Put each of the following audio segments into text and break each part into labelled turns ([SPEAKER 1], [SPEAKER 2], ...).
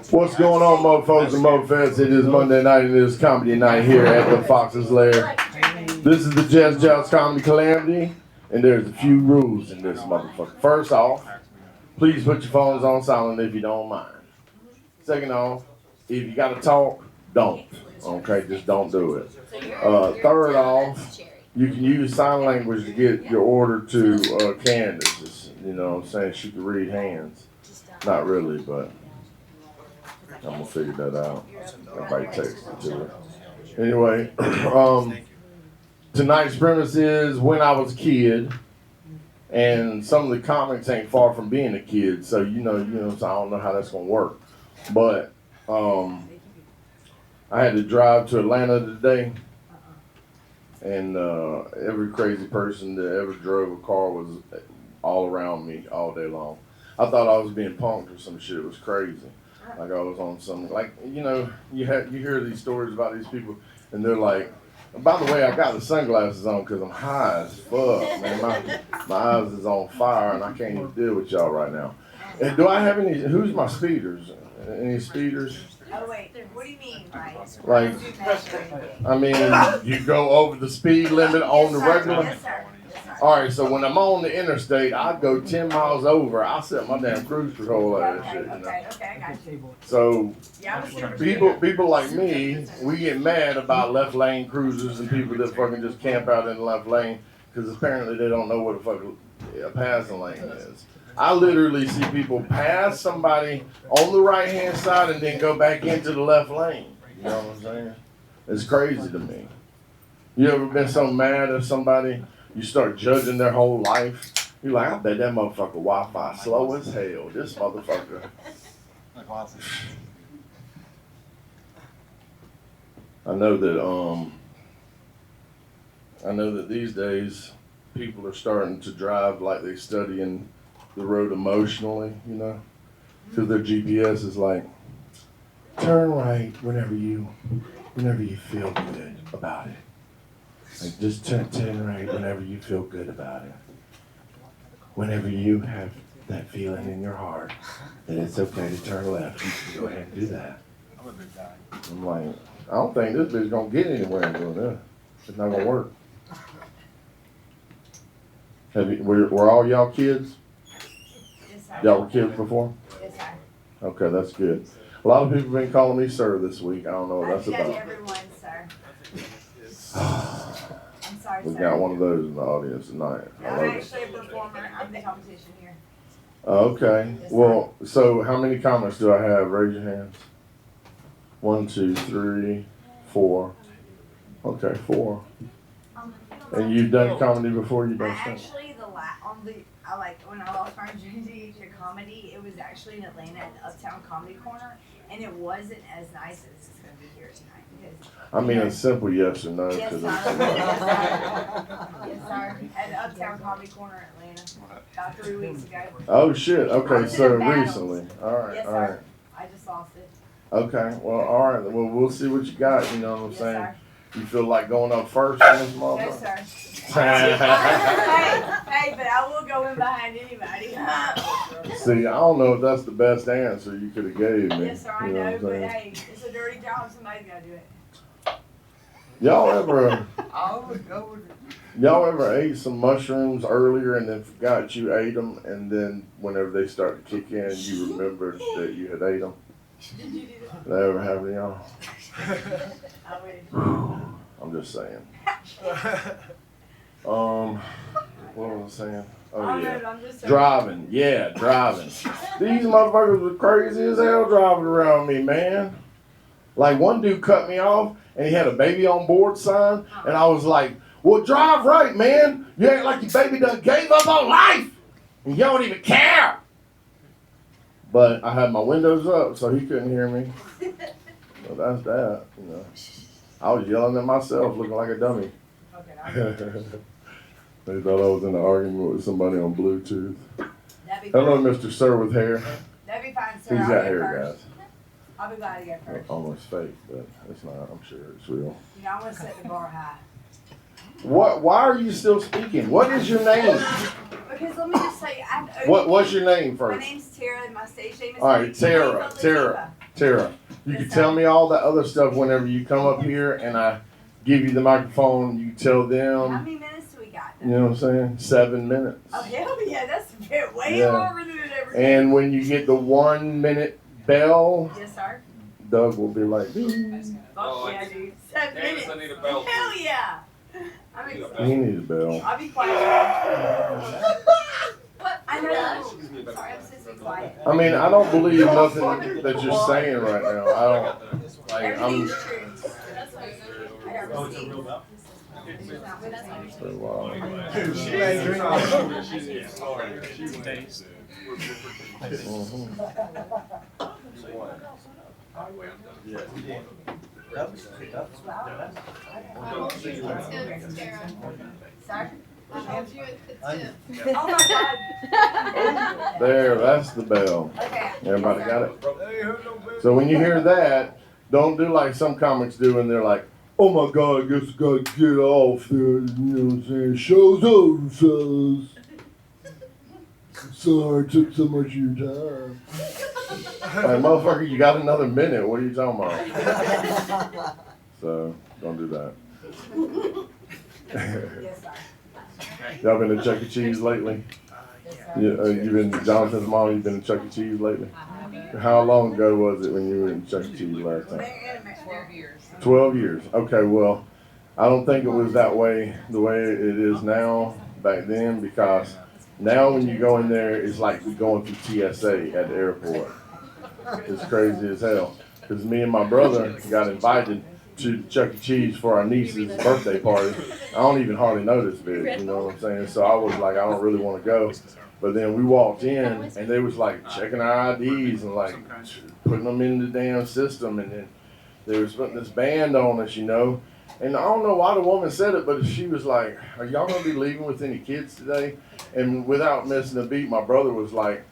[SPEAKER 1] What's going on, mofos and mofettes? It is Monday night and it is comedy night here at the Fox's Lair. This is the Jazz Joust Comedy Calamity, and there's a few rules in this motherfucker. First off, please put your phones on silent if you don't mind. Second off, if you gotta talk, don't. Okay, just don't do it. Third off, you can use sign language to get your order to Candace. You know what I'm saying? She can read hands. Not really, but I'm gonna figure that out. Everybody text it to her. Anyway, tonight's premise is when I was a kid, and some of the comics ain't far from being a kid, so so I don't know how that's gonna work. But I had to drive to Atlanta today, and every crazy person that ever drove a car was all around me all day long. I thought I was being punked or some shit. It was crazy. Like I was on some, you hear these stories about these people, and they're like, by the way, I got the sunglasses on because I'm high as fuck, man. My eyes is on fire, and I can't even deal with y'all right now. And do I have any, who's my speeders? Any speeders?
[SPEAKER 2] Oh wait, what do you mean, right?
[SPEAKER 1] Like, I mean, you go over the speed limit on the regular?
[SPEAKER 2] Yes, sir.
[SPEAKER 1] All right, so when I'm on the interstate, I go 10 miles over. I set my damn cruise control out of that shit,
[SPEAKER 2] Okay, I got you.
[SPEAKER 1] So
[SPEAKER 2] Yeah, I'm a
[SPEAKER 1] people like me, we get mad about left lane cruisers and people that fucking just camp out in the left lane because apparently they don't know what the fuck a passing lane is. I literally see people pass somebody on the right hand side and then go back into the left lane. You know what I'm saying? It's crazy to me. You ever been so mad at somebody? You start judging their whole life. You're like, I bet that motherfucker Wi-Fi slow as hell. This motherfucker. I know that these days people are starting to drive like they studying the road emotionally, because their GPS is like, turn right whenever you feel good about it. Like just turn right whenever you feel good about it. Whenever you have that feeling in your heart that it's okay to turn left, you can go ahead and do that. I'm like, I don't think this bitch gonna get anywhere in doing that. It's not gonna work. Were all y'all kids?
[SPEAKER 2] Yes, sir.
[SPEAKER 1] Y'all were kids before?
[SPEAKER 2] Yes, sir.
[SPEAKER 1] Okay, that's good. A lot of people have been calling me sir this week. I don't know what that's
[SPEAKER 2] I've got
[SPEAKER 1] about.
[SPEAKER 2] everyone, sir. I'm sorry,
[SPEAKER 1] We
[SPEAKER 2] sir.
[SPEAKER 1] got one of those in the audience tonight. I
[SPEAKER 2] I'm
[SPEAKER 1] love it.
[SPEAKER 2] actually a performer. I'm the competition here.
[SPEAKER 1] Okay. Well, so how many comments do I have? Raise your hands. 1, 2, 3, 4. Okay, 4. And you've done comedy before? You've
[SPEAKER 2] I
[SPEAKER 1] done stand-up?
[SPEAKER 2] actually when I lost my virginity to comedy, it was actually in Atlanta at the Uptown Comedy Corner, and it wasn't as nice as it's gonna be here tonight because.
[SPEAKER 1] I mean, a simple yes or no.
[SPEAKER 2] Yes, sir.
[SPEAKER 1] 'Cause
[SPEAKER 2] Yes, sir. At the Uptown Comedy Corner in Atlanta, about 3 weeks ago.
[SPEAKER 1] Oh shit.
[SPEAKER 2] I
[SPEAKER 1] Okay,
[SPEAKER 2] was in
[SPEAKER 1] so
[SPEAKER 2] a battle.
[SPEAKER 1] recently. All right.
[SPEAKER 2] Yes,
[SPEAKER 1] All right.
[SPEAKER 2] sir. I just lost it.
[SPEAKER 1] Okay. Well, all right. Well, we'll see what you got. You know what I'm
[SPEAKER 2] Yes,
[SPEAKER 1] saying?
[SPEAKER 2] sir.
[SPEAKER 1] You feel like going up first in this
[SPEAKER 2] No,
[SPEAKER 1] motherfucker?
[SPEAKER 2] sir. hey, but I will go in behind anybody.
[SPEAKER 1] See, I don't know if that's the best answer you could have gave me.
[SPEAKER 2] Yes, sir, I
[SPEAKER 1] You
[SPEAKER 2] know,
[SPEAKER 1] what I'm
[SPEAKER 2] but
[SPEAKER 1] saying?
[SPEAKER 2] hey, it's a dirty job. Somebody's got to do it.
[SPEAKER 1] Y'all ever ate some mushrooms earlier and then forgot you ate them, and then whenever they start to kick in, you remembered that you had ate them?
[SPEAKER 2] Did you do that?
[SPEAKER 1] That ever happen to y'all?
[SPEAKER 2] I would.
[SPEAKER 1] I'm just saying. What was I saying? Oh yeah.
[SPEAKER 2] I'm just saying.
[SPEAKER 1] Driving, yeah, driving. These motherfuckers were crazy as hell driving around me, man. Like one dude cut me off and he had a baby on board sign, and I was like, well, drive right, man. You act like your baby done gave up on life and you don't even care. But I had my windows up so he couldn't hear me. So that's that, I was yelling at myself looking like a dummy.
[SPEAKER 2] Okay,
[SPEAKER 1] They thought I was in an argument with somebody on Bluetooth.
[SPEAKER 2] that'd be
[SPEAKER 1] Hello,
[SPEAKER 2] fine.
[SPEAKER 1] Mr. Sir with hair.
[SPEAKER 2] That'd be fine, sir.
[SPEAKER 1] He's
[SPEAKER 2] I'll
[SPEAKER 1] got
[SPEAKER 2] go
[SPEAKER 1] hair,
[SPEAKER 2] first.
[SPEAKER 1] guys.
[SPEAKER 2] I'll be glad to go first.
[SPEAKER 1] Almost fake, but it's not. I'm sure it's real.
[SPEAKER 2] I want to set the bar high.
[SPEAKER 1] Why are you still speaking? What is your name?
[SPEAKER 2] Because let me just say,
[SPEAKER 1] What's your name
[SPEAKER 2] My
[SPEAKER 1] first?
[SPEAKER 2] name's Tara, and my stage name is
[SPEAKER 1] All right,
[SPEAKER 2] Letifa.
[SPEAKER 1] Tara. Tara, you can tell me all that other stuff whenever you come up here and I give you the microphone. You tell
[SPEAKER 2] How
[SPEAKER 1] them.
[SPEAKER 2] many minutes do we got?
[SPEAKER 1] You know what I'm saying? 7 minutes.
[SPEAKER 2] Oh, hell yeah, that's way
[SPEAKER 1] Yeah.
[SPEAKER 2] longer than it ever
[SPEAKER 1] And when you get the 1 minute bell,
[SPEAKER 2] Yes, sir.
[SPEAKER 1] Doug will be like, "Ding."
[SPEAKER 2] Fuck yeah, dude. 7 minutes.
[SPEAKER 3] I need a bell.
[SPEAKER 2] Hell yeah. I'm
[SPEAKER 1] He
[SPEAKER 2] excited.
[SPEAKER 1] needs a bell.
[SPEAKER 2] I'll be quiet. What? I know. Sorry, I'm supposed to be quiet.
[SPEAKER 1] I mean, I don't believe nothing that you're saying right now. I don't. Like,
[SPEAKER 2] Everything's
[SPEAKER 1] I'm.
[SPEAKER 2] true. I got receipts.
[SPEAKER 1] So, wow.
[SPEAKER 2] Sorry?
[SPEAKER 4] I'll give you a tip.
[SPEAKER 2] Oh my god.
[SPEAKER 1] There, that's the bell.
[SPEAKER 2] Okay.
[SPEAKER 1] Everybody got it? So when you hear that, don't do like some comics do and they're like, "Oh my God, I guess I gotta get off there." You know what I'm saying? Show's over, fellas. Sorry, I took so much of your time. Like, motherfucker, you got another minute. What are you talking about? So, don't do that.
[SPEAKER 2] Yes, sir.
[SPEAKER 1] Y'all been to Chuck E. Cheese lately? You've been, Jonathan's mom, you've been to Chuck E. Cheese lately? How long ago was it when you were in Chuck E. Cheese last time?
[SPEAKER 4] 12 years.
[SPEAKER 1] 12 years. Okay, well, I don't think it was that way, the way it is now, back then, because now when you go in there, it's like we going through TSA at the airport. It's crazy as hell. Because me and my brother got invited to Chuck E. Cheese for our niece's birthday party. I don't even hardly know this bitch, you know what I'm saying? So I was like, I don't really want to go. But then we walked in and they was like checking our IDs and like putting them in the damn system. And then they was putting this band on us, you know. And I don't know why the woman said it, but she was like, "Are y'all gonna be leaving with any kids today?" And without missing a beat, my brother was like,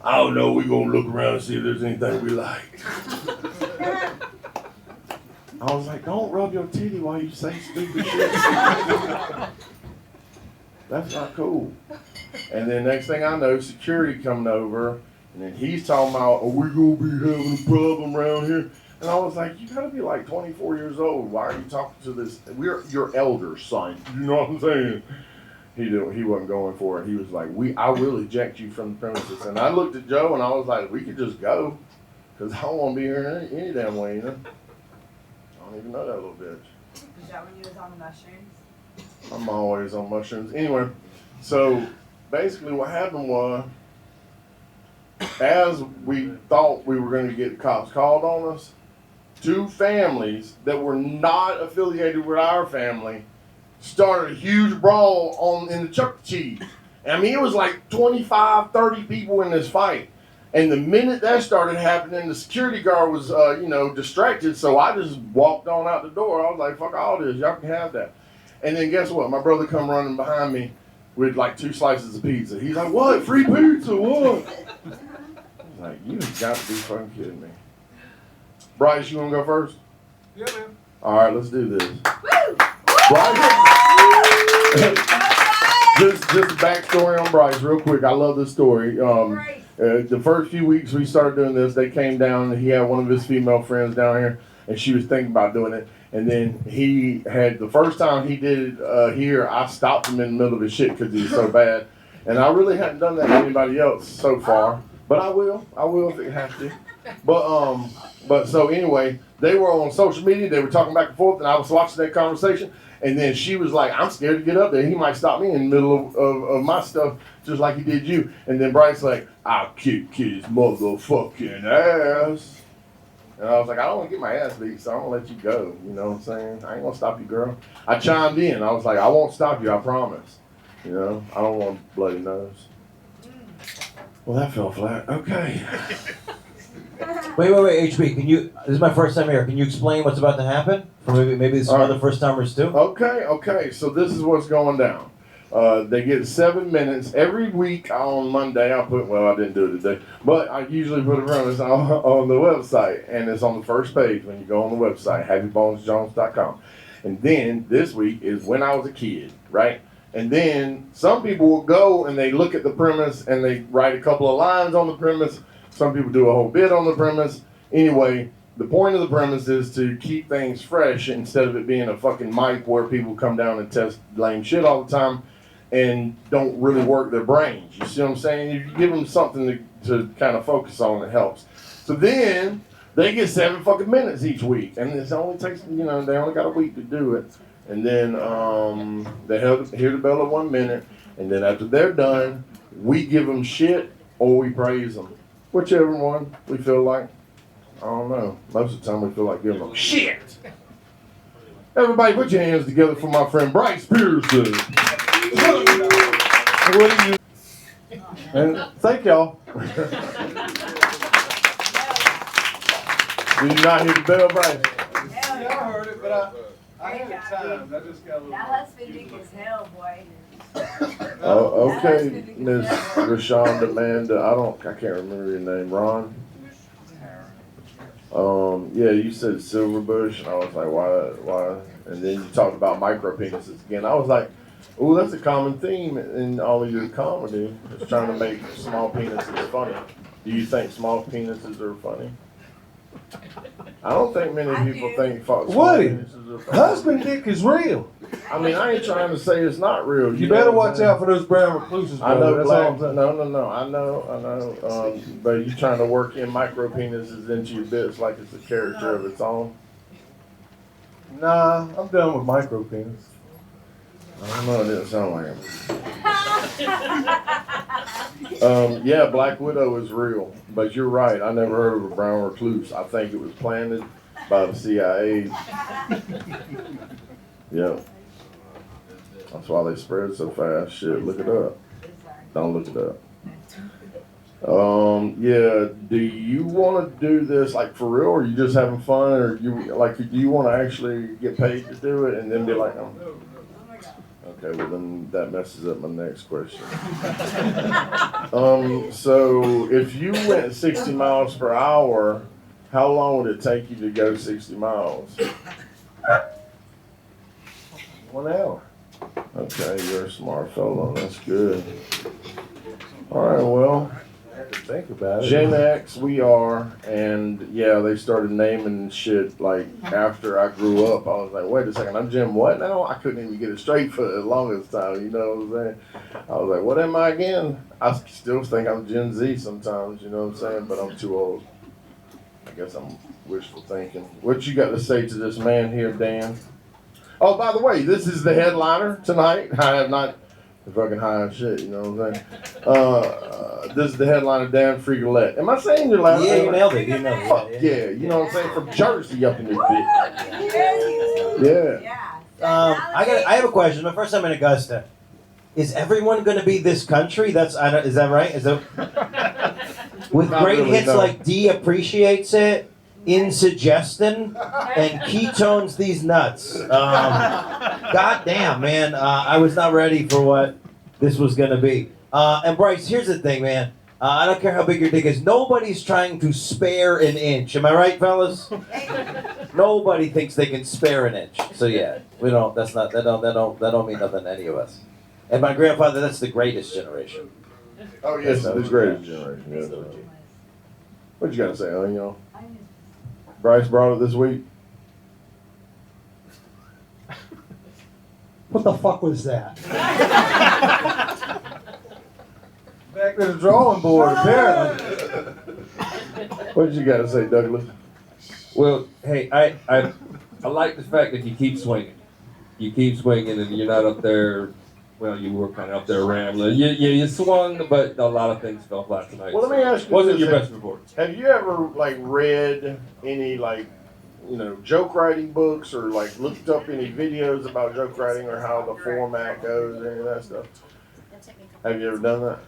[SPEAKER 1] "I don't know, we gonna look around and see if there's anything we like." I was like, "Don't rub your titty while you say stupid shit." That's not cool. And then next thing I know, security coming over, and then he's talking about, "Are we gonna be having a problem around here?" And I was like, "You gotta be like 24 years old. Why are you talking to this? We're your elders, son." You know what I'm saying? He wasn't going for it. He was like, I will eject you from the premises. And I looked at Joe and I was like, we could just go, because I don't want to be here any damn way, you know. I don't even know that little bitch.
[SPEAKER 2] Is that when you was on the mushrooms?
[SPEAKER 1] I'm always on mushrooms. Anyway, so basically what happened was, as we thought we were going to get the cops called on us, two families that were not affiliated with our family started a huge brawl in the Chuck E. Cheese. I mean, it was like 25, 30 people in this fight. And the minute that started happening, the security guard was, distracted. So I just walked on out the door. I was like, fuck all this. Y'all can have that. And then guess what? My brother come running behind me with like 2 slices of pizza. He's like, what? Free pizza? What? I was like, you got to be fucking kidding me. Bryce, you want to go first?
[SPEAKER 3] Yeah, man.
[SPEAKER 1] All right, let's do this.
[SPEAKER 2] Woo!
[SPEAKER 1] Bryce, just a backstory on Bryce, real quick. I love this story.
[SPEAKER 2] Great.
[SPEAKER 1] The first few weeks we started doing this, they came down and he had one of his female friends down here, and she was thinking about doing it. And then he had, the first time he did it here, I stopped him in the middle of his shit because he was so bad. And I really hadn't done that to anybody else so far, but I will if it has to. But so anyway, they were on social media, they were talking back and forth, and I was watching that conversation. And then she was like, I'm scared to get up there. He might stop me in the middle of my stuff, just like he did you. And then Bryce's like, I'll kick his motherfucking ass. And I was like, I don't want to get my ass beat, so I'm going to let you go. You know what I'm saying? I ain't going to stop you, girl. I chimed in. I was like, I won't stop you, I promise. You know, I don't want a bloody nose. Well, that fell flat. Okay.
[SPEAKER 5] Wait, HB, can you, this is my first time here, can you explain what's about to happen? For maybe some other first timers too?
[SPEAKER 1] Okay, so this is what's going down. They get 7 minutes every week on Monday. I didn't do it today, but I usually put a premise on the website, and it's on the first page when you go on the website, happybonesjones.com. And then this week is when I was a kid, right? And then some people will go and they look at the premise and they write a couple of lines on the premise. Some people do a whole bit on the premise, Anyway, the point of the premise is to keep things fresh instead of it being a fucking mic where people come down and test lame shit all the time and don't really work their brains. You see what I'm saying? If you give them something to kind of focus on, it helps. So then they get 7 fucking minutes each week, and it only takes, they only got a week to do it. And then they hear the bell at 1 minute, and then after they're done, we give them shit or we praise them, whichever one we feel like. I don't know. Most of the time we feel like giving them shit. Everybody put your hands together for my friend Bryce Pearson. What do you? And thank y'all. Did you not hear the bell, Bryce?
[SPEAKER 2] Hell
[SPEAKER 3] Yeah, I
[SPEAKER 2] yeah.
[SPEAKER 3] heard it, but I had it timed. I just got a little.
[SPEAKER 2] That husband dick is hell, boy.
[SPEAKER 1] Oh, okay, Miss Rashonda Amanda. I can't remember your name. Ron. Yeah, you said Silverbush, and I was like, why? And then you talked about micro penises again. I was like, oh, that's a common theme in all of your comedy. It's trying to make small penises funny. Do you think small penises are funny? I don't think many people think small
[SPEAKER 3] Woody,
[SPEAKER 1] penises are funny.
[SPEAKER 3] husband dick is real.
[SPEAKER 1] I mean, I ain't trying to say it's not real.
[SPEAKER 3] You
[SPEAKER 1] know
[SPEAKER 3] better
[SPEAKER 1] what I'm
[SPEAKER 3] watch
[SPEAKER 1] saying?
[SPEAKER 3] out for those brown recluses,
[SPEAKER 1] I
[SPEAKER 3] brother.
[SPEAKER 1] know
[SPEAKER 3] That's all
[SPEAKER 1] black.
[SPEAKER 3] I'm saying.
[SPEAKER 1] No. I know. But you trying to work in micro penises into your bits like it's a character of its own.
[SPEAKER 3] Nah, I'm done with micro penis.
[SPEAKER 1] I don't know. It didn't sound like it. Yeah, Black Widow is real, but you're right. I never heard of a brown recluse. I think it was planted by the CIA. Yeah. That's why they spread so fast. Shit, look it up. Don't look it up. Yeah. Do you want to do this like for real, or are you just having fun, or do you want to actually get paid to do it and then be like, oh. Okay, well then that messes up my next question. So if you went 60 miles per hour, how long would it take you to go 60 miles?
[SPEAKER 3] 1 hour.
[SPEAKER 1] Okay, you're a smart fellow. That's good. All right, well,
[SPEAKER 3] I have to think about it.
[SPEAKER 1] Gen X we are, and yeah, they started naming shit like after I grew up. I was like, wait a second, I'm Jim what now? I couldn't even get it straight for the longest time, you know what I'm saying? I was like, what am I again? I still think I'm Gen Z sometimes, you know what I'm saying? But I'm too old. I guess I'm wishful thinking. What you got to say to this man here, Dan? Oh, by the way, this is the headliner tonight. I have not fucking high as shit, you know what I'm saying? This is the headliner, Dan Frigolette. Am I saying your last
[SPEAKER 5] Yeah,
[SPEAKER 1] name?
[SPEAKER 5] you nailed it. You nailed it.
[SPEAKER 1] Fuck yeah, you know what I'm saying? From Jersey up in this bitch. Yeah.
[SPEAKER 2] Yeah.
[SPEAKER 5] I have a question. My first time in Augusta. Is everyone going to be this country? Is that right? Is that with
[SPEAKER 1] Not
[SPEAKER 5] great
[SPEAKER 1] really,
[SPEAKER 5] hits
[SPEAKER 1] no.
[SPEAKER 5] like D appreciates it, Insuggestin, and Ketones these nuts. God damn, man. I was not ready for what this was going to be. And Bryce, here's the thing, man. I don't care how big your dick is. Nobody's trying to spare an inch. Am I right, fellas? Nobody thinks they can spare an inch. So yeah, we don't. That don't mean nothing to any of us. And my grandfather, that's the greatest generation.
[SPEAKER 1] Oh yes, the greatest generation. Yeah. What you got to say, you know? Bryce brought it this week.
[SPEAKER 6] What the fuck was that?
[SPEAKER 3] Back to the drawing board, apparently.
[SPEAKER 1] What did you got to say, Douglas?
[SPEAKER 7] Well, hey, I like the fact that you keep swinging. You keep swinging, and you're not up there. Well, you were kind of up there rambling. You swung, but a lot of things fell flat tonight.
[SPEAKER 1] Well, let me ask you
[SPEAKER 7] Wasn't
[SPEAKER 1] this.
[SPEAKER 7] your best performance.
[SPEAKER 1] Have you ever read any joke writing books or looked up any videos about joke writing or how the format goes, any of that stuff? Have you ever done that?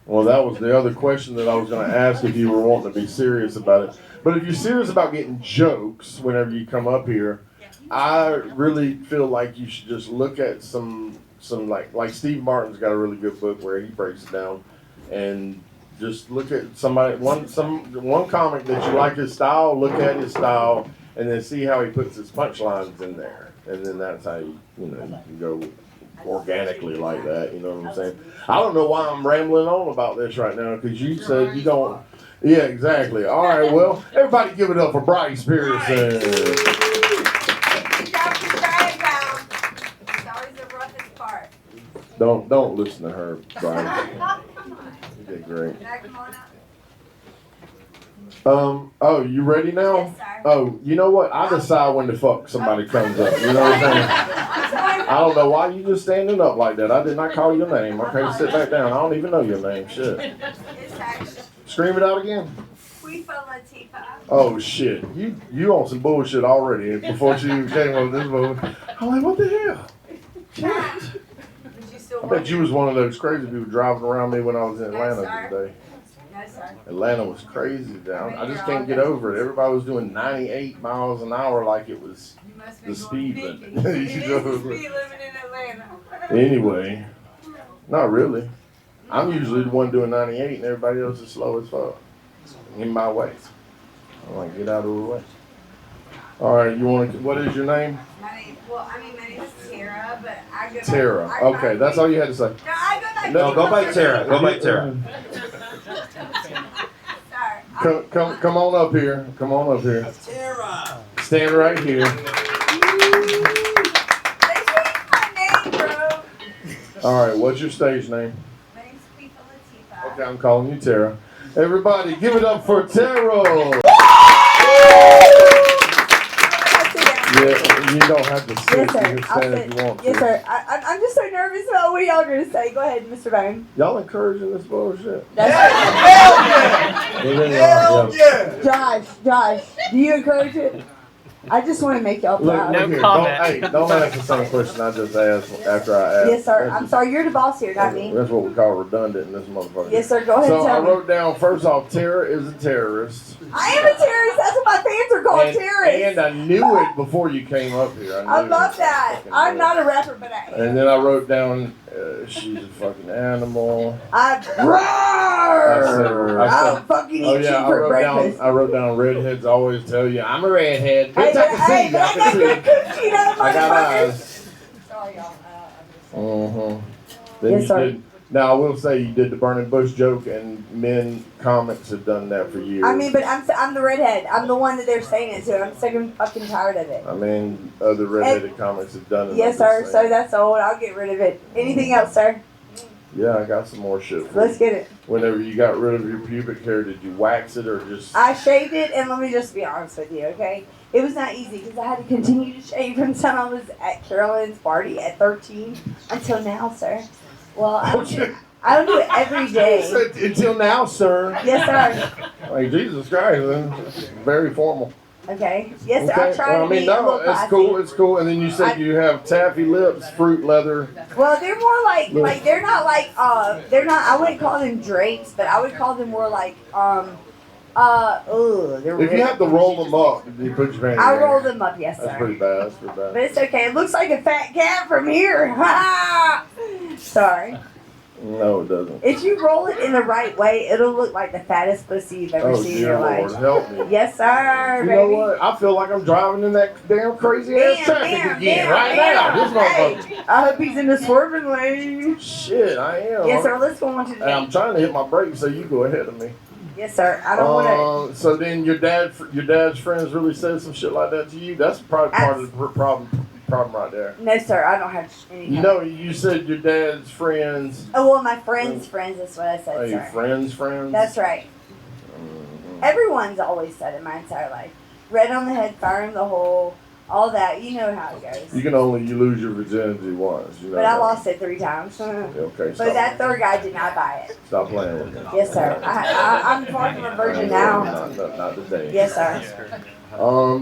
[SPEAKER 1] Well, that was the other question that I was going to ask if you were wanting to be serious about it. But if you're serious about getting jokes whenever you come up here, I really feel like you should just look at some like Steve Martin's got a really good book where he breaks it down, and just look at one comic that you like his style, look at his style, and then see how he puts his punchlines in there, and then that's how you can go organically like that. You know what I'm saying? I don't know why I'm rambling on about this right now because you said you don't Yeah, exactly. All right, well, everybody give it up for Bryce Pearson.
[SPEAKER 2] Good job for trying, pal. It's always the roughest part.
[SPEAKER 1] Don't listen to her, Bryce.
[SPEAKER 2] Come on.
[SPEAKER 1] You did great.
[SPEAKER 2] Can I come on up?
[SPEAKER 1] Oh, you ready now?
[SPEAKER 2] Yes, sir.
[SPEAKER 1] Oh, you know what? I decide when the fuck somebody comes up. You know what I'm saying?
[SPEAKER 2] I'm sorry.
[SPEAKER 1] I don't know why you just standing up like that. I did not call your name. Okay, sit back down. I don't even know your name. Shit.
[SPEAKER 2] It's actually
[SPEAKER 1] Scream it out again.
[SPEAKER 2] Frigolette.
[SPEAKER 1] Oh shit. You on some bullshit already before she even came on this movie. I'm like, what the hell? Shit.
[SPEAKER 2] Would you still
[SPEAKER 1] I
[SPEAKER 2] want
[SPEAKER 1] bet you was one of those crazy people driving around me when I was in Atlanta
[SPEAKER 2] Yes, sir.
[SPEAKER 1] today.
[SPEAKER 2] No, sir.
[SPEAKER 1] Atlanta was crazy down. I just can't get over it. Everybody was doing 98 miles an hour like it was.
[SPEAKER 2] You must have
[SPEAKER 1] The
[SPEAKER 2] been
[SPEAKER 1] speed
[SPEAKER 2] going
[SPEAKER 1] limit.
[SPEAKER 2] 50.
[SPEAKER 1] You
[SPEAKER 2] It is
[SPEAKER 1] go
[SPEAKER 2] the
[SPEAKER 1] over.
[SPEAKER 2] speed limit in Atlanta.
[SPEAKER 1] Anyway, not really. I'm usually the one doing 98 and everybody else is slow as fuck. In my way. I'm like, get out of the way. All right, you want to, what is your name?
[SPEAKER 2] My name is Tara, but I go by
[SPEAKER 1] Tara. Okay, that's all you had to say.
[SPEAKER 2] No, I go by
[SPEAKER 5] No, go by Tara. Go by Tara.
[SPEAKER 2] Sorry.
[SPEAKER 1] Come on up here. Come on up here.
[SPEAKER 5] Tara.
[SPEAKER 1] Stand right here.
[SPEAKER 2] They changed my name, bro.
[SPEAKER 1] All right, what's your stage name?
[SPEAKER 2] My name's Frigolette.
[SPEAKER 1] Okay, I'm calling you Tara. Everybody, give it up for Tara. Yeah, you don't have to sit.
[SPEAKER 6] Yes, sir.
[SPEAKER 1] You can
[SPEAKER 6] I'll
[SPEAKER 1] stand
[SPEAKER 6] sit.
[SPEAKER 1] if you want to.
[SPEAKER 6] Yes, sir. I'm just so nervous about what y'all going to say. Go ahead, Mr. Bone.
[SPEAKER 1] Y'all encouraging this bullshit?
[SPEAKER 6] That's
[SPEAKER 3] Hell yeah!
[SPEAKER 6] Josh, do you encourage it? I just want to make y'all
[SPEAKER 1] Look,
[SPEAKER 6] proud.
[SPEAKER 1] look here. Don't answer the same question I just asked after I asked.
[SPEAKER 6] Yes, sir. I'm sorry. You're the boss here, not me.
[SPEAKER 1] That's what we call redundant in this motherfucker.
[SPEAKER 6] Yes, sir. Go ahead
[SPEAKER 1] So
[SPEAKER 6] and
[SPEAKER 1] I
[SPEAKER 6] tell me.
[SPEAKER 1] wrote down, first off, Tara is a terrorist.
[SPEAKER 6] I am a terrorist. That's what my fans are called, terrorists.
[SPEAKER 1] And I knew it before you came up here.
[SPEAKER 6] I love that.
[SPEAKER 1] Fucking
[SPEAKER 6] I'm
[SPEAKER 1] knew
[SPEAKER 6] not
[SPEAKER 1] it.
[SPEAKER 6] a rapper, but I am.
[SPEAKER 1] And then I wrote down, she's a fucking animal.
[SPEAKER 6] I'm I'll fucking eat you for breakfast.
[SPEAKER 1] I wrote down redheads always tell you I'm a redhead.
[SPEAKER 6] Hey,
[SPEAKER 1] Bitch, I can see you.
[SPEAKER 6] but I got good coochie, you know,
[SPEAKER 1] I got
[SPEAKER 6] motherfuckers.
[SPEAKER 1] eyes.
[SPEAKER 2] Sorry, y'all.
[SPEAKER 1] Then
[SPEAKER 6] Yes,
[SPEAKER 1] you
[SPEAKER 6] sir.
[SPEAKER 1] did. Now I will say you did the burning bush joke, and men comics have done that for years.
[SPEAKER 6] I mean, but I'm the redhead. I'm the one that they're saying it to. I'm sick and fucking tired of it.
[SPEAKER 1] I mean, other redheaded comics have done it.
[SPEAKER 6] Yes,
[SPEAKER 1] I'm
[SPEAKER 6] sir.
[SPEAKER 1] just
[SPEAKER 6] So
[SPEAKER 1] saying.
[SPEAKER 6] that's old. I'll get rid of it. Anything else, sir?
[SPEAKER 1] Yeah, I got some more shit. For
[SPEAKER 6] Let's
[SPEAKER 1] you.
[SPEAKER 6] get it.
[SPEAKER 1] Whenever you got rid of your pubic hair, did you wax it or just?
[SPEAKER 6] I shaved it, and let me just be honest with you, okay? It was not easy because I had to continue to shave from the time I was at Carolyn's party at 13 until now, sir. Well, I don't do it every day.
[SPEAKER 1] Until now, sir.
[SPEAKER 6] Yes, sir.
[SPEAKER 1] Like Jesus Christ, man. Very formal.
[SPEAKER 6] Okay. Yes, sir. I try
[SPEAKER 1] Well,
[SPEAKER 6] to be a little
[SPEAKER 1] it's
[SPEAKER 6] classy.
[SPEAKER 1] cool. It's cool. And then you said you have taffy lips, fruit leather.
[SPEAKER 6] Well, they're more like they're not like they're not. I wouldn't call them drapes, but I would call them more like they're
[SPEAKER 1] If you have to roll them up, you put your hand.
[SPEAKER 6] I roll them up, yes,
[SPEAKER 1] That's
[SPEAKER 6] sir.
[SPEAKER 1] pretty bad. That's pretty bad.
[SPEAKER 6] But it's okay. It looks like a fat cat from here. Sorry.
[SPEAKER 1] No, it doesn't.
[SPEAKER 6] If you roll it in the right way, it'll look like the fattest pussy you've ever
[SPEAKER 1] Oh
[SPEAKER 6] seen in
[SPEAKER 1] dear
[SPEAKER 6] your
[SPEAKER 1] Lord,
[SPEAKER 6] life.
[SPEAKER 1] help me.
[SPEAKER 6] Yes, sir,
[SPEAKER 1] You
[SPEAKER 6] baby.
[SPEAKER 1] know what? I feel like I'm driving in that damn crazy ass traffic again right now. This motherfucker.
[SPEAKER 6] Hey, I hope he's in the swerving lane.
[SPEAKER 1] Shit, I am.
[SPEAKER 6] Yes, sir. Let's go on to the
[SPEAKER 1] And I'm
[SPEAKER 6] next.
[SPEAKER 1] trying to hit my brakes so you go ahead of me.
[SPEAKER 6] Yes, sir. I don't want
[SPEAKER 1] So then your dad's friends really said some shit like that to you. That's probably part of the problem right there.
[SPEAKER 6] to. No, sir. I don't have any.
[SPEAKER 1] You know, you said your dad's friends.
[SPEAKER 6] Oh, well, my friends' friends. That's what I said,
[SPEAKER 1] Are your
[SPEAKER 6] sir.
[SPEAKER 1] friends?
[SPEAKER 6] That's right.
[SPEAKER 1] Mhm.
[SPEAKER 6] Everyone's always said it my entire life. Red on the head, fire in the hole, all that. You know how it goes.
[SPEAKER 1] You can only lose your virginity once. You know
[SPEAKER 6] But I
[SPEAKER 1] that.
[SPEAKER 6] lost it 3 times.
[SPEAKER 1] Okay,
[SPEAKER 6] But that third guy did not buy it.
[SPEAKER 1] Stop playing with me.
[SPEAKER 6] Yes, sir. I'm far from a virgin now.
[SPEAKER 1] Not today.
[SPEAKER 6] Yes, sir.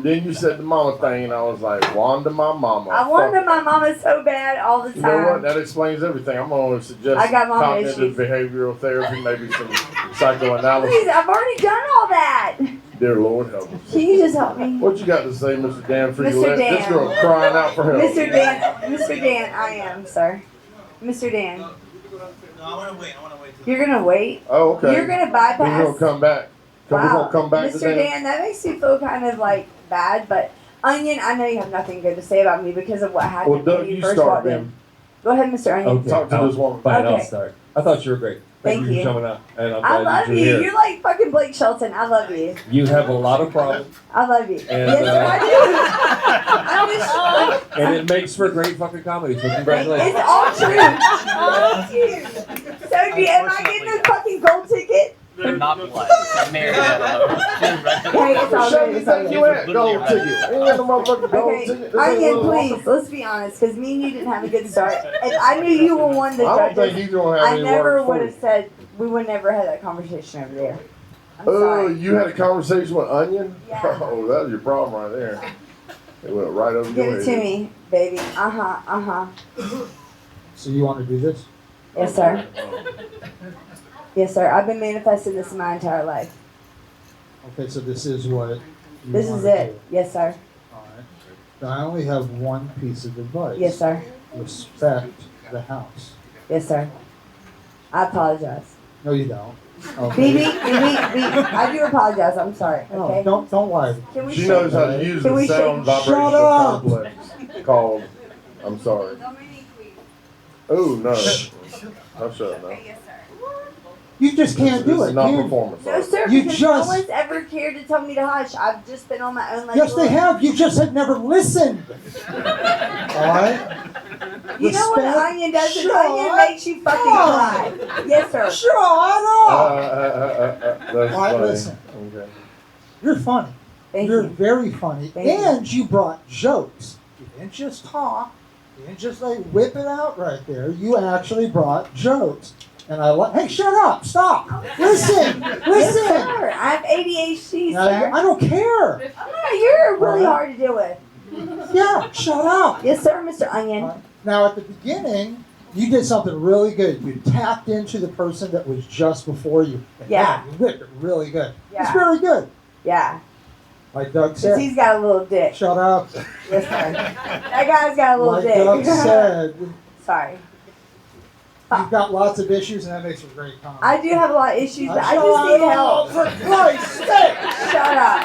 [SPEAKER 1] Then you said the mama thing, and I was like, Wanda, my mama.
[SPEAKER 6] I wanted my mama so bad all the
[SPEAKER 1] You know what?
[SPEAKER 6] time.
[SPEAKER 1] That explains everything. I'm going to suggest
[SPEAKER 6] I got mama
[SPEAKER 1] cognitive
[SPEAKER 6] issues.
[SPEAKER 1] behavioral therapy, maybe some psychoanalysis.
[SPEAKER 6] Please, I've already done all that.
[SPEAKER 1] Dear Lord, help us.
[SPEAKER 6] Can you just help me?
[SPEAKER 1] What you got to say, Mr. Dan Frigolette?
[SPEAKER 6] Mr. Dan.
[SPEAKER 1] This girl crying out for help.
[SPEAKER 6] Mr. Dan, I am, sir. Mr. Dan,
[SPEAKER 5] No, I want to wait.
[SPEAKER 6] you're gonna wait?
[SPEAKER 1] Oh, okay.
[SPEAKER 6] You're gonna
[SPEAKER 1] We're
[SPEAKER 6] bypass?
[SPEAKER 1] going to come back. We're
[SPEAKER 6] Wow.
[SPEAKER 1] going to come back
[SPEAKER 6] Mr.
[SPEAKER 1] to Dan.
[SPEAKER 6] Dan, that makes me feel kind of like bad, but Onion, I know you have nothing good to say about me because of what happened
[SPEAKER 1] Well, Doug,
[SPEAKER 6] when you
[SPEAKER 1] you
[SPEAKER 6] first
[SPEAKER 1] start
[SPEAKER 6] walked in.
[SPEAKER 1] then.
[SPEAKER 6] Go ahead, Mr. Onion.
[SPEAKER 7] Okay.
[SPEAKER 1] Talk to this woman.
[SPEAKER 7] Fine, I'll
[SPEAKER 6] Okay.
[SPEAKER 7] start. I thought you were great.
[SPEAKER 6] Thank
[SPEAKER 7] for
[SPEAKER 6] you.
[SPEAKER 7] coming out. And I'm
[SPEAKER 6] I
[SPEAKER 7] glad
[SPEAKER 6] love
[SPEAKER 7] you're
[SPEAKER 6] you.
[SPEAKER 7] here.
[SPEAKER 6] You're like fucking Blake Shelton. I love you.
[SPEAKER 7] You have a lot of problems,
[SPEAKER 6] I love you.
[SPEAKER 7] And,
[SPEAKER 6] Yes, sir, I do. I'm just.
[SPEAKER 7] and it makes for great fucking comedy. So congratulations.
[SPEAKER 6] It's all true. Thank you. So, am I getting a fucking gold ticket?
[SPEAKER 8] They're not black. They're married at
[SPEAKER 6] Hey, it's all
[SPEAKER 1] Show
[SPEAKER 6] good.
[SPEAKER 1] me
[SPEAKER 6] It's all
[SPEAKER 1] think
[SPEAKER 6] good.
[SPEAKER 1] you at gold ticket. Ain't got no motherfucking gold
[SPEAKER 6] Okay,
[SPEAKER 1] ticket. This ain't
[SPEAKER 6] Onion,
[SPEAKER 1] little-
[SPEAKER 6] please, let's be honest, because me and you didn't have a good start. And I knew you were one of the
[SPEAKER 1] I don't think
[SPEAKER 6] judges.
[SPEAKER 1] he's gonna have
[SPEAKER 6] I
[SPEAKER 1] any
[SPEAKER 6] never
[SPEAKER 1] work for
[SPEAKER 6] would
[SPEAKER 1] you.
[SPEAKER 6] have said, we would never have that conversation over there. I'm
[SPEAKER 1] Oh,
[SPEAKER 6] sorry.
[SPEAKER 1] you had a conversation with Onion?
[SPEAKER 6] Yeah.
[SPEAKER 1] Oh, that was your problem right there. It went right over
[SPEAKER 6] Give
[SPEAKER 1] your
[SPEAKER 6] it
[SPEAKER 1] head.
[SPEAKER 6] to me, baby. Uh-huh.
[SPEAKER 3] So you want to do this?
[SPEAKER 6] Yes, sir. Yes, sir. I've been manifesting this my entire life.
[SPEAKER 3] Okay, so this is what you
[SPEAKER 6] This
[SPEAKER 3] want
[SPEAKER 6] is
[SPEAKER 3] to
[SPEAKER 6] it. Yes, sir.
[SPEAKER 3] do. All right. Now, I only have one piece of advice.
[SPEAKER 6] Yes, sir.
[SPEAKER 3] Respect the house.
[SPEAKER 6] Yes, sir. I apologize.
[SPEAKER 3] No, you don't.
[SPEAKER 6] BB, I do apologize. I'm sorry. Okay.
[SPEAKER 3] No, don't lie.
[SPEAKER 6] Can we
[SPEAKER 1] She
[SPEAKER 6] shake?
[SPEAKER 1] knows how to use
[SPEAKER 6] Can
[SPEAKER 1] the
[SPEAKER 6] we
[SPEAKER 1] sound
[SPEAKER 6] shake-
[SPEAKER 1] vibrational
[SPEAKER 3] Shut up!
[SPEAKER 1] complex called I'm sorry. Oh, no. I'll shut up now.
[SPEAKER 2] Okay, yes, sir.
[SPEAKER 3] You just can't
[SPEAKER 1] This
[SPEAKER 3] do
[SPEAKER 1] is
[SPEAKER 3] it.
[SPEAKER 1] not
[SPEAKER 3] You-
[SPEAKER 1] performance
[SPEAKER 6] No,
[SPEAKER 1] art.
[SPEAKER 6] sir,
[SPEAKER 3] You
[SPEAKER 6] because
[SPEAKER 3] just-
[SPEAKER 6] no one's ever cared to tell me to hush. I've just been on my own like
[SPEAKER 3] Yes,
[SPEAKER 6] a
[SPEAKER 3] they
[SPEAKER 6] little-
[SPEAKER 3] have. You just have never listened. All right?
[SPEAKER 6] You know what
[SPEAKER 3] Respect-
[SPEAKER 6] onion does? An
[SPEAKER 3] Shut
[SPEAKER 6] onion makes you fucking
[SPEAKER 3] up.
[SPEAKER 6] cry. Yes, sir.
[SPEAKER 3] Shut up.
[SPEAKER 1] That's
[SPEAKER 3] All right,
[SPEAKER 1] funny.
[SPEAKER 3] listen.
[SPEAKER 1] Okay.
[SPEAKER 3] You're funny.
[SPEAKER 6] Thank
[SPEAKER 3] You're
[SPEAKER 6] you.
[SPEAKER 3] very funny.
[SPEAKER 6] Thank you.
[SPEAKER 3] And you brought jokes. You didn't just talk. You didn't just like whip it out right there. You actually brought jokes. And I like, hey, shut up. Stop. Listen.
[SPEAKER 6] Yes,
[SPEAKER 3] Listen.
[SPEAKER 6] sir. I have ADHD,
[SPEAKER 3] Now,
[SPEAKER 6] sir.
[SPEAKER 3] I don't care.
[SPEAKER 6] You're really
[SPEAKER 3] All right.
[SPEAKER 6] hard to deal with.
[SPEAKER 3] Yeah, shut up.
[SPEAKER 6] Yes, sir, Mr. Onion.
[SPEAKER 3] Now, at the beginning, you did something really good. You tapped into the person that was just before you. And
[SPEAKER 6] Yeah.
[SPEAKER 3] You whipped it really good. It's
[SPEAKER 6] Yeah.
[SPEAKER 3] very good.
[SPEAKER 6] Yeah.
[SPEAKER 3] Like Doug
[SPEAKER 6] Because
[SPEAKER 3] said.
[SPEAKER 6] he's got a little dick.
[SPEAKER 3] Shut up.
[SPEAKER 6] Yes, sir. That guy's got a little
[SPEAKER 3] Like Doug
[SPEAKER 6] dick.
[SPEAKER 3] said,
[SPEAKER 6] Sorry.
[SPEAKER 3] you've got lots of issues, and that makes for great comedy.
[SPEAKER 6] I do have a lot of issues, but I
[SPEAKER 3] Shut
[SPEAKER 6] just need
[SPEAKER 3] up,
[SPEAKER 6] help.
[SPEAKER 3] for Christ's sake!
[SPEAKER 6] Shut up.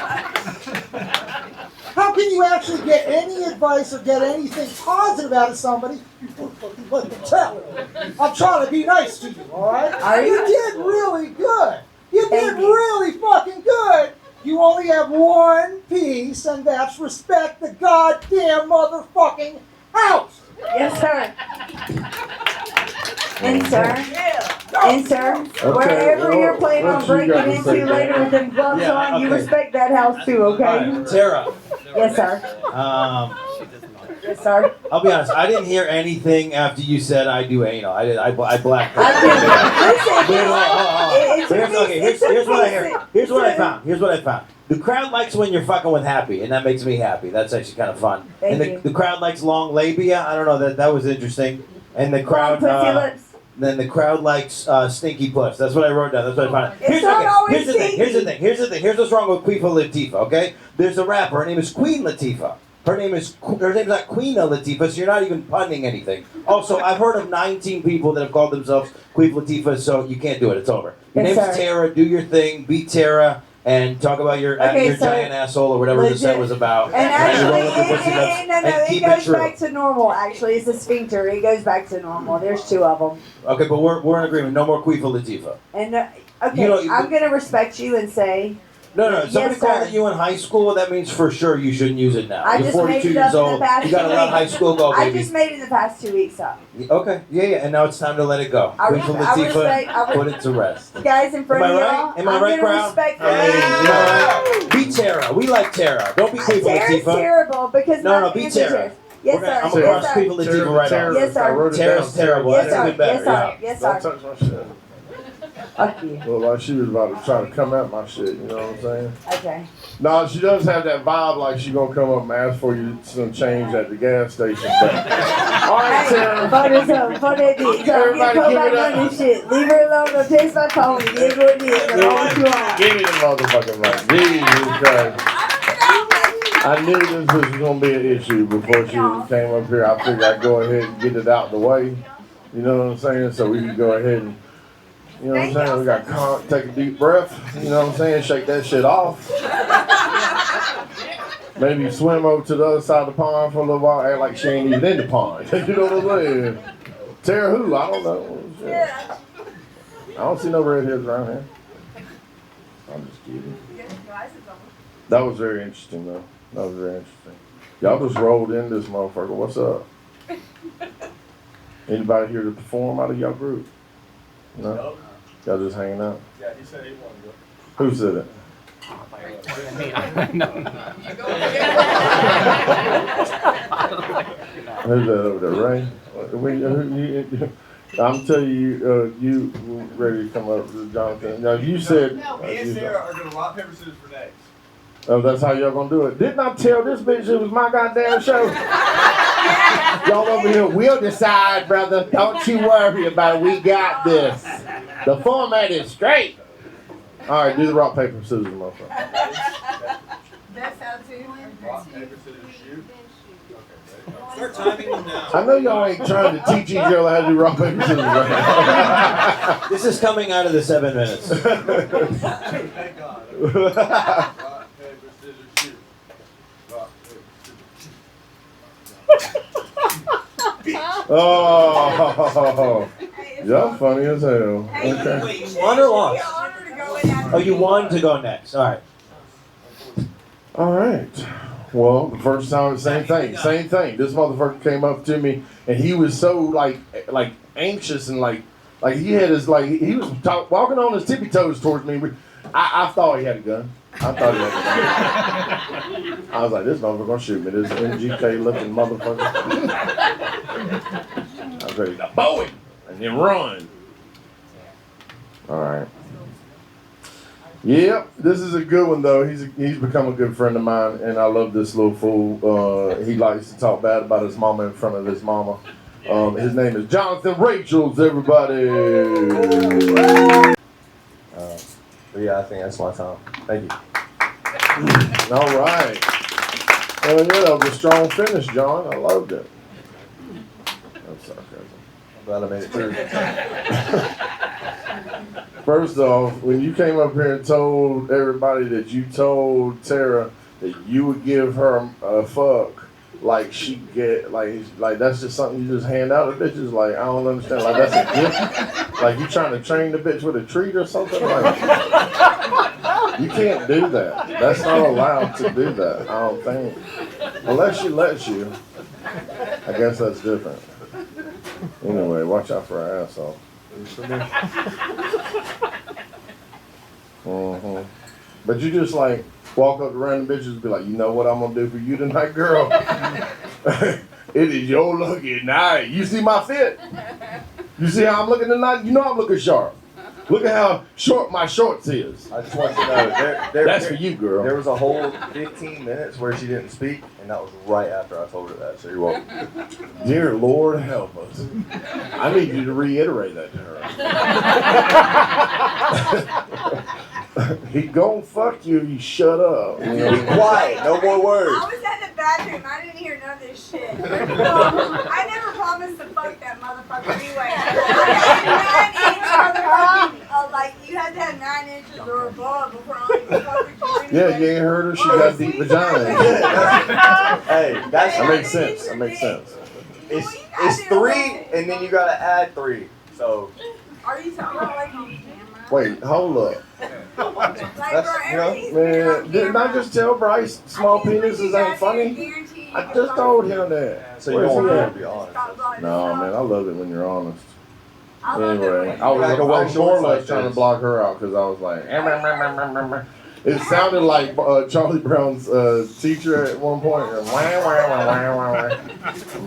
[SPEAKER 3] How can you actually get any advice or get anything positive out of somebody? You fucking let them tell it. I'm trying to be nice to you, all right?
[SPEAKER 6] Are you?
[SPEAKER 3] You did really good. You
[SPEAKER 6] Thank
[SPEAKER 3] did
[SPEAKER 6] you.
[SPEAKER 3] really fucking good. You only have one piece, and that's respect the goddamn motherfucking house.
[SPEAKER 6] Yes, sir. And sir, and sir, wherever
[SPEAKER 1] well,
[SPEAKER 6] you're planning
[SPEAKER 1] what
[SPEAKER 6] on
[SPEAKER 1] you
[SPEAKER 6] breaking
[SPEAKER 1] got to
[SPEAKER 6] into
[SPEAKER 1] say,
[SPEAKER 6] later with them gloves
[SPEAKER 5] Yeah,
[SPEAKER 6] on, you
[SPEAKER 5] okay.
[SPEAKER 6] respect that house too, okay?
[SPEAKER 5] Alright, Tara,
[SPEAKER 6] Yes, sir. Yes, sir.
[SPEAKER 5] I'll be honest. I didn't hear anything after you said I do anal. I blacked
[SPEAKER 6] I
[SPEAKER 5] out.
[SPEAKER 6] do. Listen,
[SPEAKER 5] Here's what I hear. Here's what I found. Here's what I found. The crowd likes when you're fucking with happy, and that makes me happy. That's actually kind of fun.
[SPEAKER 6] Thank
[SPEAKER 5] and
[SPEAKER 6] you.
[SPEAKER 5] the crowd likes long labia. I don't know, that was interesting. And the crowd
[SPEAKER 6] Pussy lips.
[SPEAKER 5] then the crowd likes stinky puss. That's what I wrote down. That's what I found.
[SPEAKER 6] It's not always
[SPEAKER 5] Here's the thing. Here's the
[SPEAKER 6] stinky.
[SPEAKER 5] thing. Here's the thing. Here's what's wrong with Queen Latifah. Okay, there's a rapper. Her name is Queen Latifah. Her name's not Queen Latifah, so you're not even punning anything. Also, I've heard of 19 people that have called themselves Queen Latifah, so you can't do it. It's over. Your
[SPEAKER 6] Yes,
[SPEAKER 5] name's
[SPEAKER 6] sir.
[SPEAKER 5] Tara. Do your thing. Beat Tara. And talk about your
[SPEAKER 6] Okay,
[SPEAKER 5] your
[SPEAKER 6] so
[SPEAKER 5] giant asshole or whatever the
[SPEAKER 6] legit-
[SPEAKER 5] set was about.
[SPEAKER 6] And
[SPEAKER 5] you roll
[SPEAKER 6] actually,
[SPEAKER 5] with your pussy nuts
[SPEAKER 6] no,
[SPEAKER 5] and
[SPEAKER 6] it
[SPEAKER 5] keep
[SPEAKER 6] goes
[SPEAKER 5] true.
[SPEAKER 6] back to normal. Actually, it's a sphincter. It goes back to normal. There's two of them.
[SPEAKER 5] Okay, but we're in agreement. No more Queen Latifah.
[SPEAKER 6] And okay,
[SPEAKER 5] You know,
[SPEAKER 6] I'm gonna respect you and say
[SPEAKER 5] No,
[SPEAKER 6] Yes,
[SPEAKER 5] somebody called
[SPEAKER 6] sir.
[SPEAKER 5] it you in high school. That means for sure you shouldn't use it now.
[SPEAKER 6] I
[SPEAKER 5] You're
[SPEAKER 6] just
[SPEAKER 5] 42
[SPEAKER 6] made it
[SPEAKER 5] years
[SPEAKER 6] up in the
[SPEAKER 5] old.
[SPEAKER 6] past
[SPEAKER 5] You gotta
[SPEAKER 6] 2
[SPEAKER 5] let
[SPEAKER 6] weeks.
[SPEAKER 5] high school go,
[SPEAKER 6] I
[SPEAKER 5] baby.
[SPEAKER 6] just made it the past 2 weeks up.
[SPEAKER 5] Okay, yeah, and now it's time to let it go.
[SPEAKER 6] I
[SPEAKER 5] Queen
[SPEAKER 6] respect-
[SPEAKER 5] Latifah, put it to rest.
[SPEAKER 6] Guys in front
[SPEAKER 5] Am I
[SPEAKER 6] of
[SPEAKER 5] right?
[SPEAKER 6] y'all,
[SPEAKER 5] Am I
[SPEAKER 6] I'm
[SPEAKER 5] right,
[SPEAKER 6] gonna
[SPEAKER 5] crowd?
[SPEAKER 6] respect
[SPEAKER 5] I mean, you know
[SPEAKER 6] that.
[SPEAKER 5] what? Be Tara. We like Tara. Don't be Queen
[SPEAKER 6] Tara's
[SPEAKER 5] Latifah.
[SPEAKER 6] terrible because
[SPEAKER 5] No,
[SPEAKER 6] my
[SPEAKER 5] no, be
[SPEAKER 6] fans are
[SPEAKER 5] Tara.
[SPEAKER 6] Tara. Yes,
[SPEAKER 5] I'm
[SPEAKER 6] sir.
[SPEAKER 5] gonna
[SPEAKER 6] Yes,
[SPEAKER 5] cross
[SPEAKER 6] sir.
[SPEAKER 5] Queen Latifah right off.
[SPEAKER 6] Yes, sir.
[SPEAKER 1] I wrote it
[SPEAKER 5] Tara's
[SPEAKER 1] down.
[SPEAKER 5] terrible.
[SPEAKER 6] Yes,
[SPEAKER 5] That's
[SPEAKER 6] sir.
[SPEAKER 5] even better.
[SPEAKER 6] Yes, sir.
[SPEAKER 5] Yeah.
[SPEAKER 6] Yes,
[SPEAKER 1] Don't
[SPEAKER 6] sir.
[SPEAKER 1] touch my shit.
[SPEAKER 6] Fuck you.
[SPEAKER 1] Look like she was about to try to come at my shit, you know what I'm saying?
[SPEAKER 6] Okay.
[SPEAKER 1] No, she does have that vibe like she gonna come up and ask for you some change at the gas station. But all right, Tara.
[SPEAKER 6] Photos up, photo bitch.
[SPEAKER 1] Everybody
[SPEAKER 6] Get
[SPEAKER 1] give
[SPEAKER 6] back
[SPEAKER 1] it
[SPEAKER 6] on
[SPEAKER 1] up.
[SPEAKER 6] this shit. Leave her alone. Go taste my phone. It is what it is. I know what you want.
[SPEAKER 1] Give me the motherfucking mic. Jesus Christ. I knew this was gonna be an issue before she came up here. I figured I'd go ahead and get it out the way. You know what I'm saying? So we can go ahead and, you know what I'm saying? We got take a deep breath. You know what I'm saying? Shake that shit off. Maybe swim over to the other side of the pond for a little while. Act like she ain't even in the pond. You know what I'm saying? Tara who? I don't know. Shit. I don't see no redheads around here. I'm just kidding.
[SPEAKER 2] You got your glasses on.
[SPEAKER 1] That was very interesting, though. That was very interesting. Y'all just rolled in this motherfucker. What's up? Anybody here to perform out of y'all group? No? Y'all just hanging out?
[SPEAKER 9] Yeah, he said he wanted to go.
[SPEAKER 1] Who said it? Who's that over there, Ray? I'm telling you, you ready to come up to Jonathan. Now, you said...
[SPEAKER 9] Me and Sarah are going to rock, paper, scissors for next.
[SPEAKER 1] Oh, that's how y'all gonna do it. Didn't I tell this bitch it was my goddamn show? Y'all over here, we'll decide, brother. Don't you worry about it. We got this. The format is straight. All right, do the rock, paper, scissors, motherfucker.
[SPEAKER 2] That's how to.
[SPEAKER 9] Rock, paper, scissors, shoot.
[SPEAKER 5] Start timing them now.
[SPEAKER 1] I know y'all ain't trying to teach each other how to do rock, paper, scissors right now.
[SPEAKER 5] This is coming out of the 7 minutes.
[SPEAKER 9] Thank God. Rock, paper, scissors, shoot. Rock, paper, scissors, shoot.
[SPEAKER 1] Oh, y'all funny as hell.
[SPEAKER 2] Hey,
[SPEAKER 1] Okay.
[SPEAKER 5] Wait, you won or lost?
[SPEAKER 2] You're honored to go in after
[SPEAKER 5] Oh, you won to go next. All right.
[SPEAKER 1] All right. Well, the first time, same thing. This motherfucker came up to me, and he was so like anxious and like he had his he was walking on his tippy toes towards me. I thought he had a gun. I was like, this motherfucker gonna shoot me. This MGK looking motherfucker. I was ready to bow him and then run. All right. Yep, this is a good one though. He's become a good friend of mine, and I love this little fool. He likes to talk bad about his mama in front of his mama. His name is Jonathan Rachels, everybody.
[SPEAKER 9] But yeah, I think that's my time. Thank you.
[SPEAKER 1] All right. Well, yeah, that was a strong finish, John. I loved it. That's sarcasm.
[SPEAKER 9] I'm glad I made it through.
[SPEAKER 1] First off, when you came up here and told everybody that you told Tara that you would give her a fuck, like she get like that's just something you just hand out to bitches. Like I don't understand. Like that's a gift. Like you trying to train the bitch with a treat or something. Like you can't do that. That's not allowed to do that. I don't think. Unless she lets you. I guess that's different. Anyway, watch out for her asshole. Mm-hmm. But you just like walk up to random bitches and be like, you know what I'm gonna do for you tonight, girl? It is your lucky night. You see my fit? You see how I'm looking tonight? You know I'm looking sharp. Look at how short my shorts is.
[SPEAKER 9] I just want you to know
[SPEAKER 1] That's for you, girl.
[SPEAKER 9] There was a whole 15 minutes where she didn't speak, and that was right after I told her that. So you're welcome.
[SPEAKER 1] Dear Lord, help us. I need you to reiterate that to her. He gon' fuck you, you shut up. You know?
[SPEAKER 9] Be quiet. No more words.
[SPEAKER 2] I was at the bathroom. I didn't hear none of this shit. I never promised to fuck that motherfucker anyway. You had to have 9 inches or above before I could fuck with you.
[SPEAKER 1] Yeah, you ain't heard her. She got deep vagina.
[SPEAKER 9] Hey,
[SPEAKER 1] That makes sense. That makes sense.
[SPEAKER 9] it's 3, and then you gotta add 3. So
[SPEAKER 2] Are you talking about like on camera?
[SPEAKER 1] Wait, hold up.
[SPEAKER 2] Like, bro,
[SPEAKER 9] you know,
[SPEAKER 2] everything's been on
[SPEAKER 1] Man, didn't I
[SPEAKER 2] camera.
[SPEAKER 1] just tell Bryce small penises ain't funny? I just told him that.
[SPEAKER 9] so you
[SPEAKER 1] Where's
[SPEAKER 9] don't
[SPEAKER 1] he
[SPEAKER 9] want
[SPEAKER 1] at?
[SPEAKER 9] to be honest.
[SPEAKER 1] No, man, I love it when you're honest.
[SPEAKER 2] I love it
[SPEAKER 1] Anyway,
[SPEAKER 2] when
[SPEAKER 1] I was
[SPEAKER 9] Like a white
[SPEAKER 1] more or
[SPEAKER 9] shorts
[SPEAKER 1] less
[SPEAKER 9] like
[SPEAKER 1] trying to
[SPEAKER 9] this.
[SPEAKER 1] block her out because I was like, it sounded like Charlie Brown's teacher at one point. I'm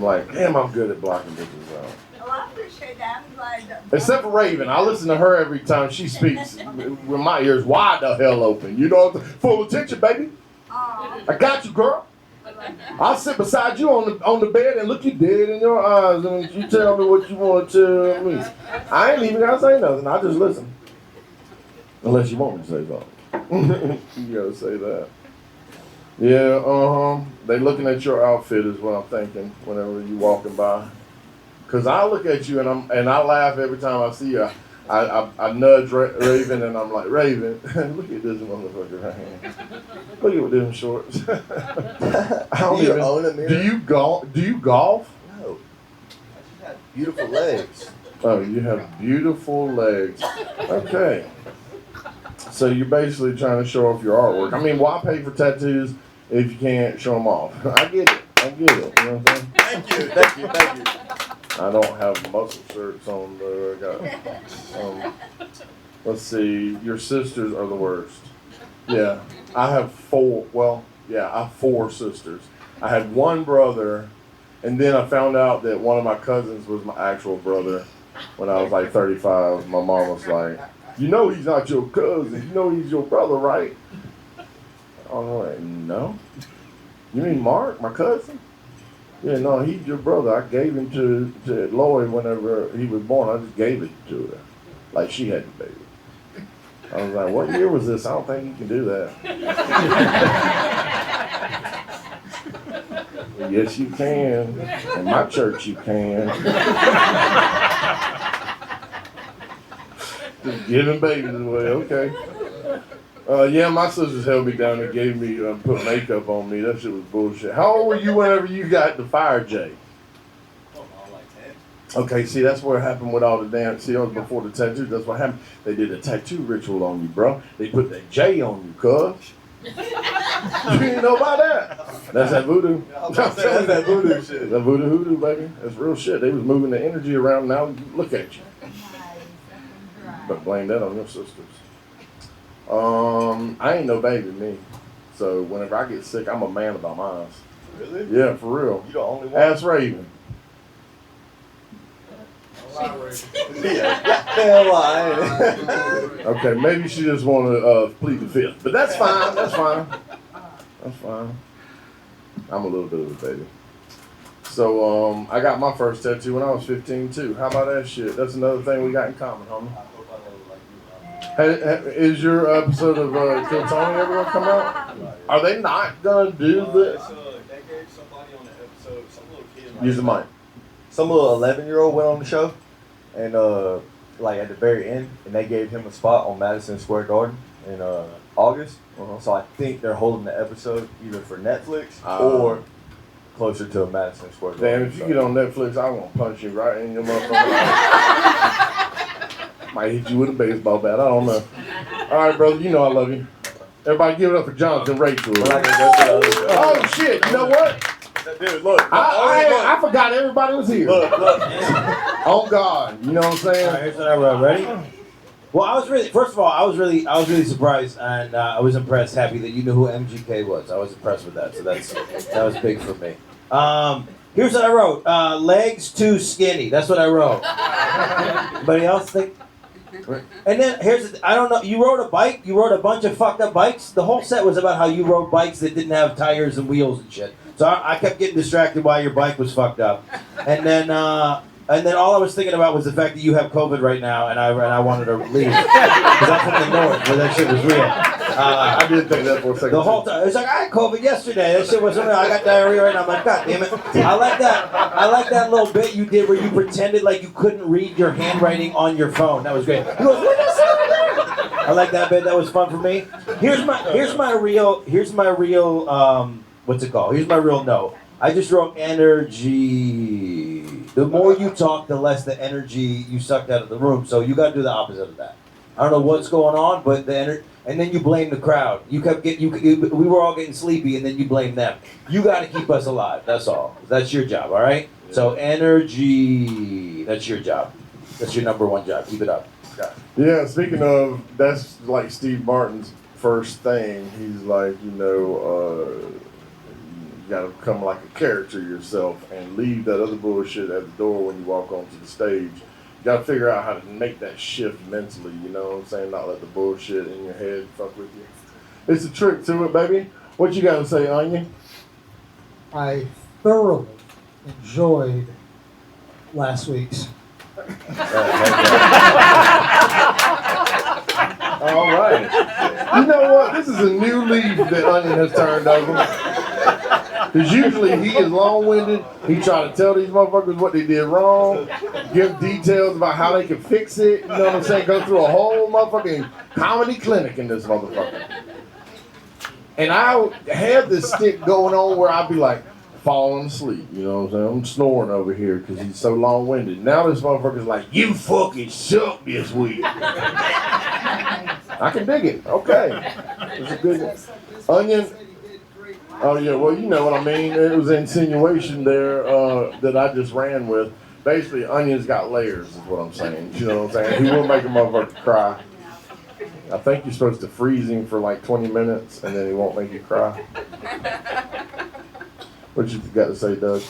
[SPEAKER 1] like, damn, I'm good at blocking bitches out.
[SPEAKER 2] Well, I appreciate that. I'm glad that.
[SPEAKER 1] Except for Raven, I listen to her every time she speaks with my ears wide the hell open. You know, full attention, baby.
[SPEAKER 2] Aw,
[SPEAKER 1] I got you, girl.
[SPEAKER 2] I like that.
[SPEAKER 1] I'll sit beside you on the bed and look you dead in your eyes and you tell me what you want to tell me. I ain't even gotta say nothing. I just listen. Unless you want me to say something. You gotta say that. Yeah, they looking at your outfit is what I'm thinking whenever you walking by. Cause I look at you and I laugh every time I see you. I nudge Raven and I'm like, Raven, look at this motherfucker right here. Look at them shorts. I don't
[SPEAKER 9] You
[SPEAKER 1] even.
[SPEAKER 9] own a mirror?
[SPEAKER 1] Do you golf?
[SPEAKER 9] No. I just had beautiful legs.
[SPEAKER 1] Oh, you have beautiful legs. Okay. So you're basically trying to show off your artwork. I mean, why pay for tattoos if you can't show them off? I get it. You know what I'm saying?
[SPEAKER 9] Thank you.
[SPEAKER 1] I don't have muscle shirts on, though. I got, let's see. Your sisters are the worst. Yeah. I have four. Well, yeah, I have four sisters. I had one brother, and then I found out that one of my cousins was my actual brother when I was like 35. My mom was like, you know he's not your cousin. You know he's your brother, right? I was like, no. You mean Mark, my cousin? Yeah, no, he's your brother. I gave him to Lloyd whenever he was born. I just gave it to her. Like she had the baby. I was like, what year was this? I don't think you can do that. Well, yes, you can. In my church, you can. Just giving babies away, okay. Yeah, my sisters held me down and gave me, put makeup on me. That shit was bullshit. How old were you whenever you got the fire J? Okay, see, that's what happened with all the damn, see, before the tattoos, that's what happened. They did a tattoo ritual on you, bro. They put that J on you, cuz. You didn't know about that? That's that voodoo.
[SPEAKER 9] That's that voodoo shit.
[SPEAKER 1] That voodoo hoodoo, baby. That's real shit. They was moving the energy around. Now look at you. But blame that on your sisters. I ain't no baby, me. So whenever I get sick, I'm a man about mine.
[SPEAKER 9] Really?
[SPEAKER 1] Yeah, for real.
[SPEAKER 9] You the only one?
[SPEAKER 1] Ask Raven.
[SPEAKER 9] Yeah, goddamn lie.
[SPEAKER 1] Okay, maybe she just want to plead the fifth. But that's fine. That's fine. That's fine. I'm a little bit of a baby. So I got my first tattoo when I was 15 too. How about that shit? That's another thing we got in common, homie. Is your episode of Kill Tony ever gonna come out? Are they not gonna do this?
[SPEAKER 9] They gave somebody on the episode, some little kid.
[SPEAKER 1] Use the mic.
[SPEAKER 9] Some little 11-year-old went on the show, and like at the very end, and they gave him a spot on Madison Square Garden in August. So I think they're holding the episode either for Netflix or closer to Madison Square Garden.
[SPEAKER 1] Damn, if you get on Netflix, I'm gonna punch you right in your motherfucking eye. Might hit you with a baseball bat. I don't know. All right, brother. You know I love you. Everybody, give it up for Jonathan Rachel. Oh shit! You know what?
[SPEAKER 9] Dude, look.
[SPEAKER 1] I forgot everybody was here.
[SPEAKER 9] Look.
[SPEAKER 1] Oh God, you know what I'm saying?
[SPEAKER 5] All right, here's what I wrote. Ready? Well, I was really really surprised, and I was impressed, happy that you knew who MGK was. I was impressed with that, so that was big for me. Here's what I wrote: legs too skinny. That's what I wrote. Anybody else think? And then I don't know. You rode a bike. You rode a bunch of fucked up bikes. The whole set was about how you rode bikes that didn't have tires and wheels and shit. So I kept getting distracted while your bike was fucked up, and then all I was thinking about was the fact that you have COVID right now, and I wanted to leave because I'm from the north where that shit was real.
[SPEAKER 1] I did think that for a second.
[SPEAKER 5] The whole time, it's like I had COVID yesterday. That shit was real. I got diarrhea right now. I'm like, God damn it! I like that little bit you did where you pretended like you couldn't read your handwriting on your phone. That was great. He goes, what is that? I like that bit. That was fun for me. Here's my real what's it called? Here's my real note. I just wrote energy. The more you talk, the less the energy you sucked out of the room. So you got to do the opposite of that. I don't know what's going on, but the energy. And then you blame the crowd. You kept we were all getting sleepy, and then you blame them. You got to keep us alive. That's all. That's your job. All right. Yeah. So energy. That's your job. That's your number one job. Keep it up.
[SPEAKER 1] Yeah. Speaking of, that's like Steve Martin's first thing. He's like, you gotta become like a character yourself and leave that other bullshit at the door when you walk onto the stage. You gotta figure out how to make that shift mentally, you know what I'm saying? Not let the bullshit in your head fuck with you. It's a trick to it, baby. What you gotta say, Anya?
[SPEAKER 3] I thoroughly enjoyed last week's.
[SPEAKER 1] All right. You know what? This is a new leaf that Onion has turned over. Because usually he is long-winded. He try to tell these motherfuckers what they did wrong, give details about how they can fix it. You know what I'm saying? Go through a whole motherfucking comedy clinic in this motherfucker. And I had this stick going on where I'd be like, falling asleep. You know what I'm saying? I'm snoring over here because he's so long-winded. Now this motherfucker's like, you fucking suck this week. I can dig it. Okay. It's a good Onion. Oh yeah, well you know what I mean. It was an insinuation there that I just ran with. Basically, Onion's got layers, is what I'm saying. You know what I'm saying? He will make a motherfucker cry. I think you're supposed to freeze him for like 20 minutes, and then he won't make you cry. What you got to say, Doug?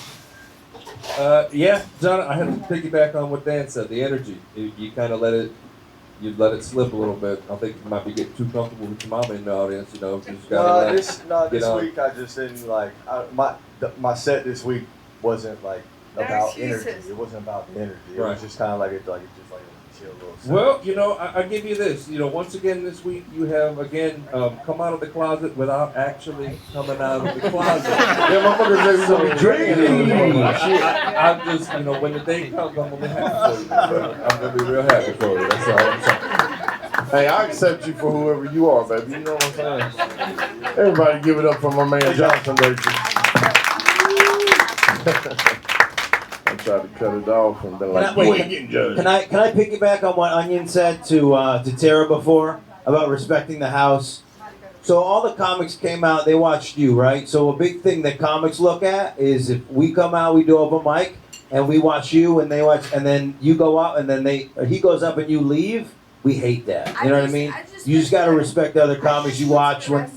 [SPEAKER 7] Yeah, John, I had to piggyback on what Dan said. The energy, you kind of let it slip a little bit. I think you might be getting too comfortable with your mama in the audience. You know, you just gotta
[SPEAKER 9] this week I just didn't like my set this week wasn't like about energy. It wasn't about the energy. It was just kind of like a chill little set.
[SPEAKER 7] Well, you know, I give you this. You know, once again this week you have again come out of the closet without actually coming out of the closet.
[SPEAKER 1] Yeah, motherfuckers say we're gonna be drinking.
[SPEAKER 7] I'm just, you know, when the day comes, I'm gonna be happy for you. I'm gonna be real happy for you. That's all I'm saying.
[SPEAKER 1] Hey, I accept you for whoever you are, baby. You know what I'm saying? Everybody give it up for my man Johnson, baby. I tried to cut it off and been like, you ain't getting judged.
[SPEAKER 5] Can I piggyback on what Onion said to Tara before about respecting the house? So all the comics came out, they watched you, right? So a big thing that comics look at is if we come out, we do open mic, and we watch you, and they watch, and then you go out, and then he goes up and you leave. We hate that. You know what I mean? You just gotta respect the other comics. You watch when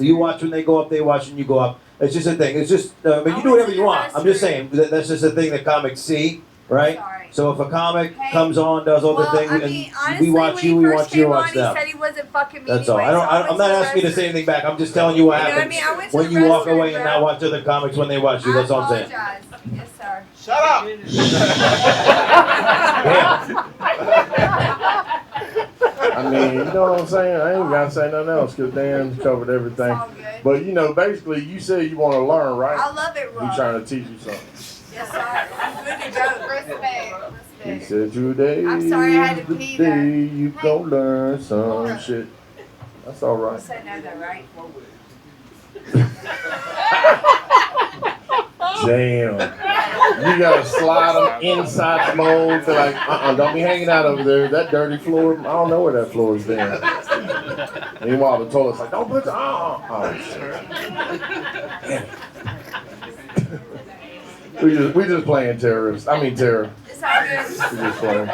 [SPEAKER 5] they go up, they watch when you go up. It's just a thing. It's just, but you do whatever you want. I'm just saying that's just a thing that comics see, right? So if a comic comes on, does all the things, and we watch you, we watch you, watch them.
[SPEAKER 2] He said he wasn't fucking me
[SPEAKER 5] That's all.
[SPEAKER 2] anyway,
[SPEAKER 5] I'm not asking you to say anything back. I'm just telling you what happens when you walk away and not watch other comics when they watch you. That's all I'm saying.
[SPEAKER 2] I apologize. Yes, sir.
[SPEAKER 8] Shut up!
[SPEAKER 1] I mean, you know what I'm saying? I ain't got to say nothing else because Dan's covered everything. But, you know, basically, you said you want to learn, right?
[SPEAKER 2] I love it, Rob.
[SPEAKER 1] He's trying to teach you something.
[SPEAKER 2] Yes, sir. I'm good to go. Respect.
[SPEAKER 1] He said today,
[SPEAKER 2] I'm sorry I had to pee
[SPEAKER 1] the day
[SPEAKER 2] there.
[SPEAKER 1] you gon' learn some shit. That's all
[SPEAKER 2] You
[SPEAKER 1] right.
[SPEAKER 2] said no, though, right?
[SPEAKER 1] Damn. You gotta slide them inside the mold. They're like, don't be hanging out over there. That dirty floor, I don't know where that floor is there. Meanwhile, the toilet's like, don't put your oh shit. Damn. we just playing terrorists. I mean terror.
[SPEAKER 2] It's all good.
[SPEAKER 1] We just playing.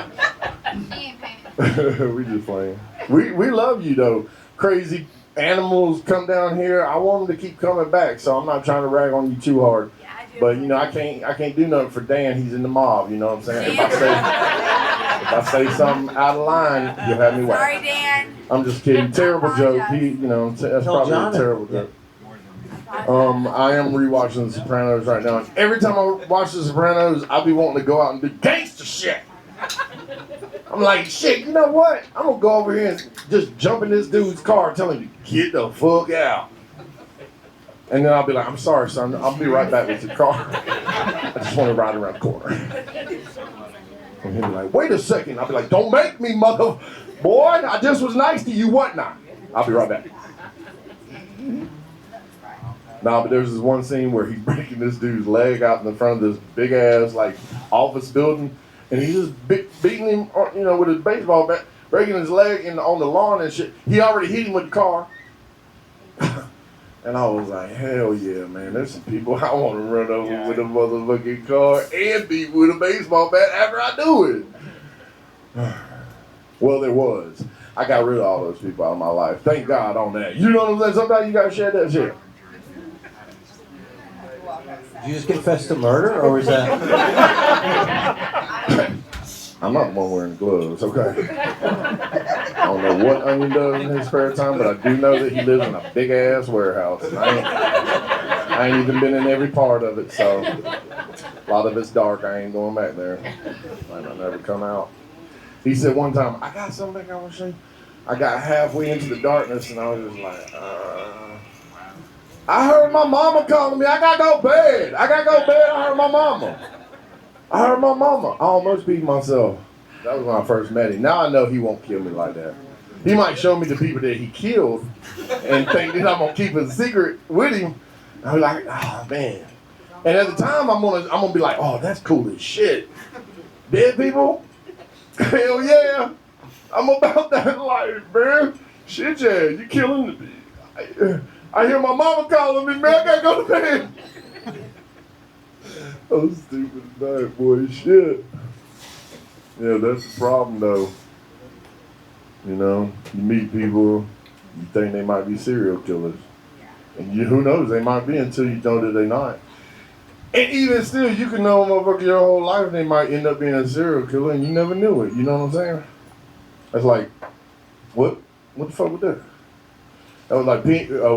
[SPEAKER 2] He ain't paying.
[SPEAKER 1] We just playing. We love you though. Crazy animals come down here. I want them to keep coming back, so I'm not trying to rag on you too hard.
[SPEAKER 2] Yeah, I do.
[SPEAKER 1] But you know, I can't do nothing for Dan. He's in the mob. You know what I'm saying? If I say something out of line, you'll have me whacked.
[SPEAKER 2] Sorry, Dan.
[SPEAKER 1] I'm just kidding. Terrible joke. That's probably a terrible joke. I am rewatching The Sopranos right now. And every time I watch The Sopranos, I be wanting to go out and do gangster shit. I'm like, shit, you know what? I'm gonna go over here and just jump in this dude's car and tell him to get the fuck out. And then I'll be like, I'm sorry, son. I'll be right back with your car. I just want to ride around the corner. And he'll be like, wait a second. I'll be like, don't make me, mother boy. I just was nice to you, what not? I'll be right back. Nah, but there's this one scene where he's breaking this dude's leg out in the front of this big ass like office building, and he's just beating him, you know, with his baseball bat, breaking his leg on the lawn and shit. He already hit him with the car. And I was like, hell yeah, man. There's some people I want to run over with a motherfucking car and beat with a baseball bat after I do it. Well, there was. I got rid of all those people out of my life. Thank God on that. You know what I'm saying? Sometimes you got to share that shit.
[SPEAKER 5] Did you just confess to murder, or was that?
[SPEAKER 1] I'm not the one wearing gloves, okay? I don't know what Onion does in his spare time, but I do know that he lives in a big-ass warehouse. And I ain't even been in every part of it, so a lot of it's dark. I ain't going back there. Might not never come out. He said one time, I got something I want to show you. I got halfway into the darkness, and I was just like, I heard my mama calling me. I gotta go to bed. I heard my mama. I almost beat myself. That was when I first met him. Now I know he won't kill me like that. He might show me the people that he killed and think that I'm gonna keep a secret with him. I'm like, oh man. And at the time, I'm gonna be like, oh, that's cool as shit. Dead people? Hell yeah. I'm about that life, man. Shit, yeah, you killing me. I hear my mama calling me, man. I gotta go to bed. Oh, stupid as that, boy. Shit. Yeah, that's the problem, though. You know, you meet people, you think they might be serial killers. And who knows, they might be until you know that they're not. And even still, you can know a motherfucker your whole life and they might end up being a serial killer and you never knew it. You know what I'm saying? That's like, what the fuck was that? That was like,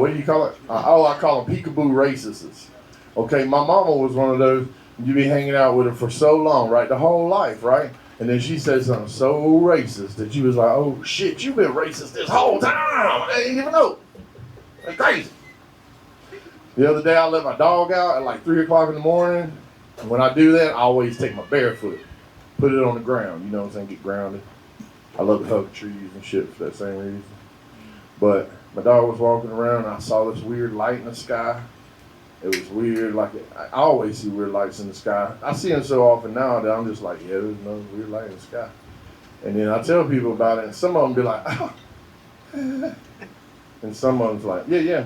[SPEAKER 1] what do you call it? I call them peekaboo racists. Okay, my mama was one of those, you be hanging out with her for so long, right? The whole life, right? And then she said something so racist that you was like, oh shit, you been racist this whole time. I didn't even know. That's crazy. The other day I let my dog out at like 3 o'clock in the morning. And when I do that, I always take my barefoot, put it on the ground, you know what I'm saying, get grounded. I love to hug trees and shit for that same reason. But my dog was walking around and I saw this weird light in the sky. It was weird, like I always see weird lights in the sky. I see them so often now that I'm just like, yeah, there's no weird light in the sky. And then I tell people about it and some of them be like, oh. And some of them's like, yeah.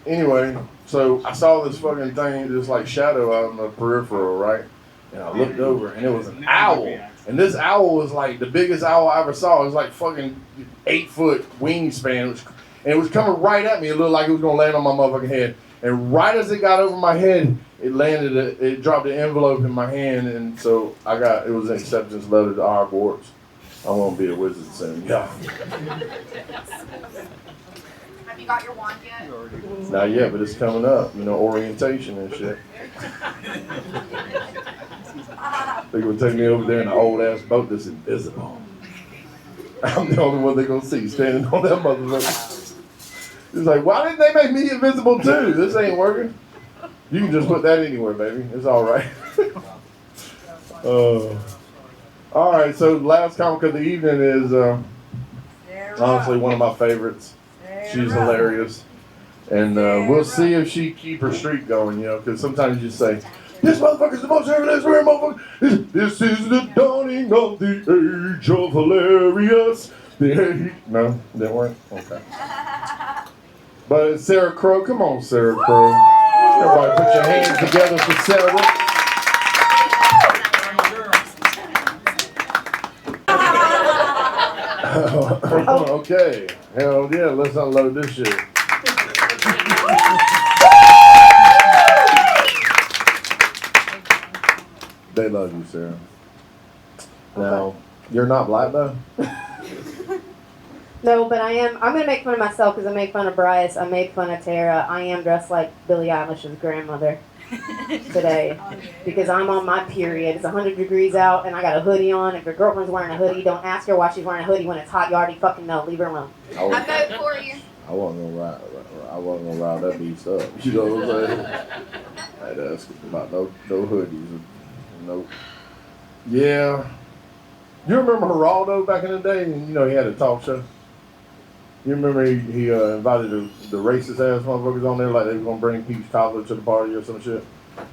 [SPEAKER 1] Anyway, so I saw this fucking thing, this like shadow out in the peripheral, right? And I looked over and it was an owl. And this owl was like the biggest owl I ever saw. It was like fucking 8-foot wingspan. And it was coming right at me. It looked like it was gonna land on my motherfucking head. And right as it got over my head, it dropped an envelope in my hand. And so it was an acceptance letter to Hogwarts. I want to be a wizard soon, yeah.
[SPEAKER 2] Have you got your wand yet?
[SPEAKER 1] Not yet, but it's coming up. You know, orientation and shit. They're going to take me over there in an old-ass boat that's invisible. I'm the only one they're going to see standing on that motherfucker. It's like, why didn't they make me invisible too? This ain't working. You can just put that anywhere, baby. It's all right. All right, so the last comic of the evening is honestly one of my favorites. She's hilarious. And we'll see if she keep her streak going, you know, because sometimes you say, this motherfucker's the most hilarious motherfucker. This is the dawning of the age of hilarious. No, didn't work? Okay. But it's Sarah Crow. Come on, Sarah Crow. Everybody put your hands together for Sarah. Okay. Hell yeah, let's unload this shit. They love you, Sarah. Now, you're not black though?
[SPEAKER 6] No, but I am. I'm going to make fun of myself because I made fun of Bryce. I made fun of Tara. I am dressed like Billie Eilish's grandmother today because I'm on my period. It's 100 degrees out and I got a hoodie on. If your girlfriend's wearing a hoodie, don't ask her why she's wearing a hoodie when it's hot. You already fucking know. Leave her alone.
[SPEAKER 2] I vote for you.
[SPEAKER 1] I wasn't gonna ride that beast up. You know what I'm saying? I'd ask about no hoodies. No. Yeah. You remember Geraldo back in the day? And you know he had a talk show. You remember he invited the racist ass motherfuckers on there like they were gonna bring peach cobbler to the party or some shit,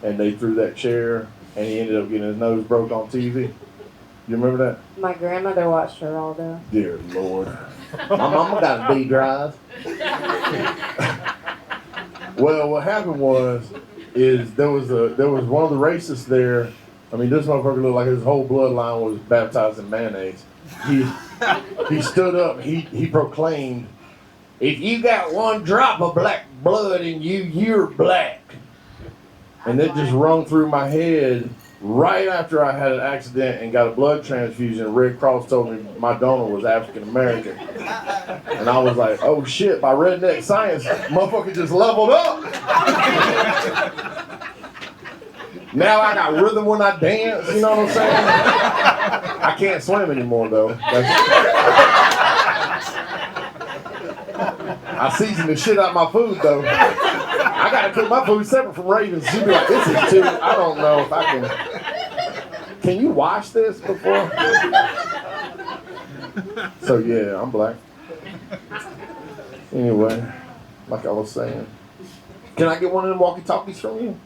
[SPEAKER 1] and they threw that chair and he ended up getting his nose broke on TV. You remember that?
[SPEAKER 6] My grandmother watched Geraldo.
[SPEAKER 1] Dear Lord, my mama got a B drive. Well, what happened is there was one of the racists there. I mean, this motherfucker looked like his whole bloodline was baptized in mayonnaise. He stood up, he proclaimed, if you got one drop of black blood in you, you're black. And it just rung through my head right after I had an accident and got a blood transfusion. Red Cross told me my donor was African American. And I was like, oh shit, by redneck science, motherfucker just leveled up. Now I got rhythm when I dance, you know what I'm saying? I can't swim anymore though. I season the shit out of my food though. I gotta cook my food separate from Raven's. She'd be like, this is too, I don't know if I can you wash this before? So yeah, I'm black. Anyway, like I was saying. Can I get one of them walkie-talkies from you?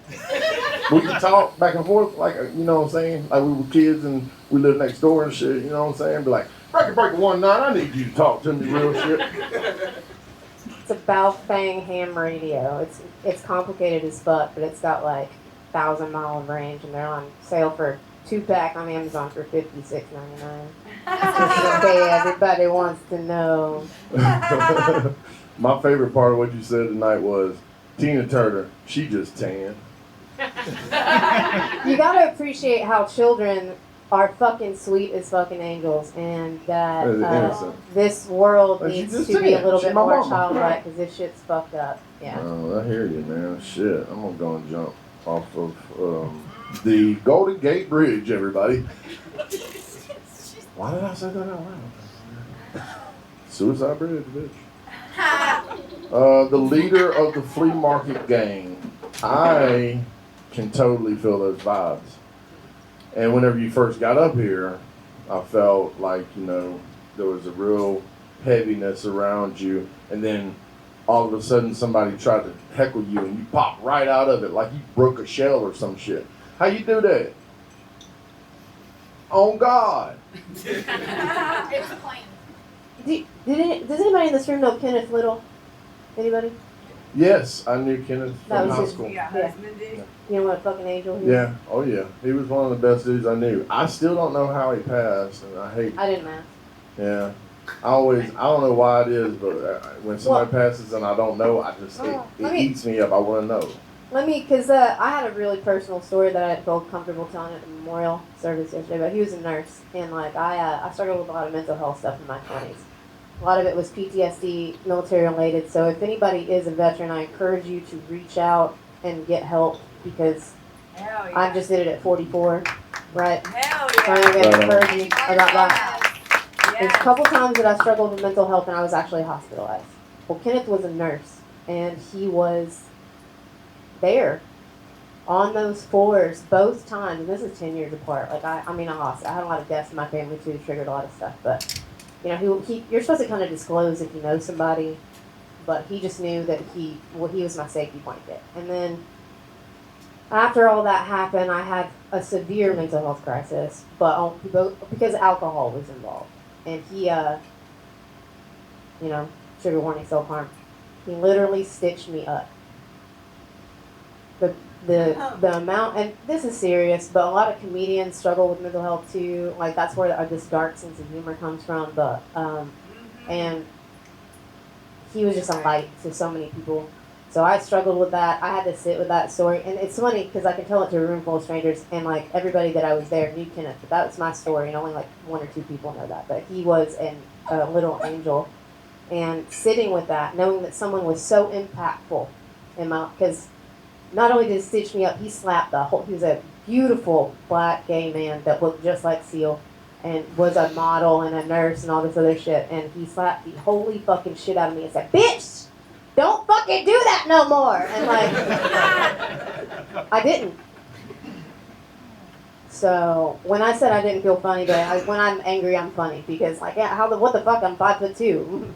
[SPEAKER 1] We can talk back and forth, like, you know what I'm saying? Like we were kids and we lived next door and shit, you know what I'm saying? Be like, breaker 19, I need you to talk to me real shit.
[SPEAKER 10] It's a Baofeng ham radio. It's complicated as fuck, but it's got like 1,000-mile of range, and they're on sale for 2-pack on Amazon for $56.99. Okay, everybody wants to know.
[SPEAKER 1] My favorite part of what you said tonight was Tina Turner, she just tan.
[SPEAKER 10] You gotta appreciate how children are fucking sweet as fucking angels, and that this world
[SPEAKER 1] Like, she
[SPEAKER 10] needs
[SPEAKER 1] just
[SPEAKER 10] to be a
[SPEAKER 1] said,
[SPEAKER 10] little
[SPEAKER 1] she
[SPEAKER 10] bit
[SPEAKER 1] my
[SPEAKER 10] more
[SPEAKER 1] mama.
[SPEAKER 10] childlike, because this shit's fucked up. Yeah.
[SPEAKER 1] Oh, I hear you, man. Shit, I'm gonna go and jump off of the Golden Gate Bridge, everybody. Why did I say that out loud? Suicide Bridge, bitch. The leader of the flea market gang. I can totally feel those vibes. And whenever you first got up here, I felt like, you know, there was a real heaviness around you. And then all of a sudden somebody tried to heckle you and you popped right out of it like you broke a shell or some shit. How you do that? On God.
[SPEAKER 4] It was planned.
[SPEAKER 10] Does anybody in this room know Kenneth Little? Anybody?
[SPEAKER 1] Yes, I knew Kenneth
[SPEAKER 10] That
[SPEAKER 1] from
[SPEAKER 10] was
[SPEAKER 1] high
[SPEAKER 10] his-
[SPEAKER 1] school.
[SPEAKER 2] Yeah,
[SPEAKER 10] Yeah.
[SPEAKER 2] husband did.
[SPEAKER 10] You know what a fucking angel he is?
[SPEAKER 1] Yeah, oh yeah. He was one of the best dudes I knew. I still don't know how he passed, and I hate.
[SPEAKER 10] I didn't ask.
[SPEAKER 1] Yeah, I don't know why it is, but when somebody passes and I don't know, I just it
[SPEAKER 10] let me-
[SPEAKER 1] eats me up. I want to know.
[SPEAKER 10] Because I had a really personal story that I felt comfortable telling at the memorial service yesterday. But he was a nurse, and like I struggled with a lot of mental health stuff in my 20s. A lot of it was PTSD, military related. So if anybody is a veteran, I encourage you to reach out and get help, because
[SPEAKER 2] Hell yeah.
[SPEAKER 10] I just did it at 44, right?
[SPEAKER 2] Hell
[SPEAKER 10] So I'm
[SPEAKER 2] yeah.
[SPEAKER 10] gonna encourage you about that. There's a
[SPEAKER 2] Yes.
[SPEAKER 10] couple times that I struggled with mental health and I was actually hospitalized. Well, Kenneth was a nurse, and he was there on those floors both times. And this is 10 years apart. Like I lost. I had a lot of deaths in my family too, triggered a lot of stuff. But you know, he you're supposed to kind of disclose if you know somebody, but he just knew that he was my safety blanket. And then after all that happened, I had a severe mental health crisis, but because alcohol was involved. And he, trigger warning, self-harm. He literally stitched me up. The amount, and this is serious, but a lot of comedians struggle with mental health too. Like that's where this dark sense of humor comes from. But and he was just a light to so many people. So I struggled with that. I had to sit with that story, and it's funny because I can tell it to a room full of strangers, and like everybody that I was there knew Kenneth, but that was my story, and only like 1 or 2 people know that. But he was a little angel, and sitting with that, knowing that someone was so impactful in my, because not only did he stitch me up, he slapped the whole. He was a beautiful black gay man that looked just like Seal, and was a model and a nurse and all this other shit, and he slapped the holy fucking shit out of me and said, "Bitch! Don't fucking do that no more!" And like, I didn't. So when I said I didn't feel funny, but when I'm angry, I'm funny, because like, yeah, what the fuck? I'm 5'2".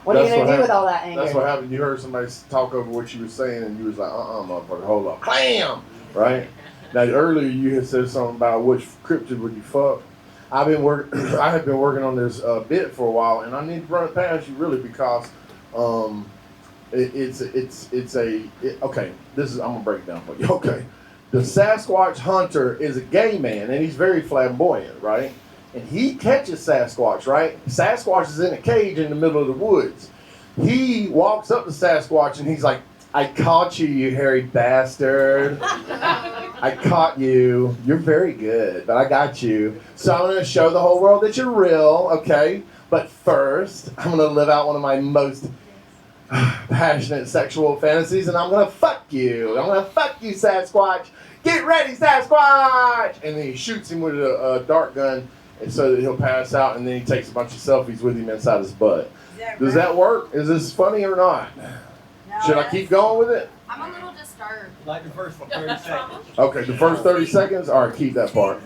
[SPEAKER 10] What are you gonna do with all that anger?
[SPEAKER 1] That's what happened. You heard somebody talk over what you were saying, and you was like, motherfucker, hold up, clam, right? Now earlier you had said something about which cryptid would you fuck. I have been working on this bit for a while, and I need to run it past you really because. Okay, I'm gonna break it down for you. Okay, the Sasquatch hunter is a gay man, and he's very flamboyant, right? And he catches Sasquatch, right? Sasquatch is in a cage in the middle of the woods. He walks up to Sasquatch, and he's like, "I caught you, you hairy bastard. I caught you. You're very good, but I got you. So I'm gonna show the whole world that you're real, okay? But first, I'm gonna live out one of my most passionate sexual fantasies, and I'm gonna fuck you. I'm gonna fuck you, Sasquatch. Get ready, Sasquatch!" And then he shoots him with a dart gun, and so that he'll pass out, and then he takes a bunch of selfies with him inside his butt. Does that work? Is this funny or not?
[SPEAKER 2] No,
[SPEAKER 1] Should I keep going with it?
[SPEAKER 4] I'm a little disturbed.
[SPEAKER 8] Like the first 30 seconds.
[SPEAKER 1] Okay, the first 30 seconds? All right, keep that part.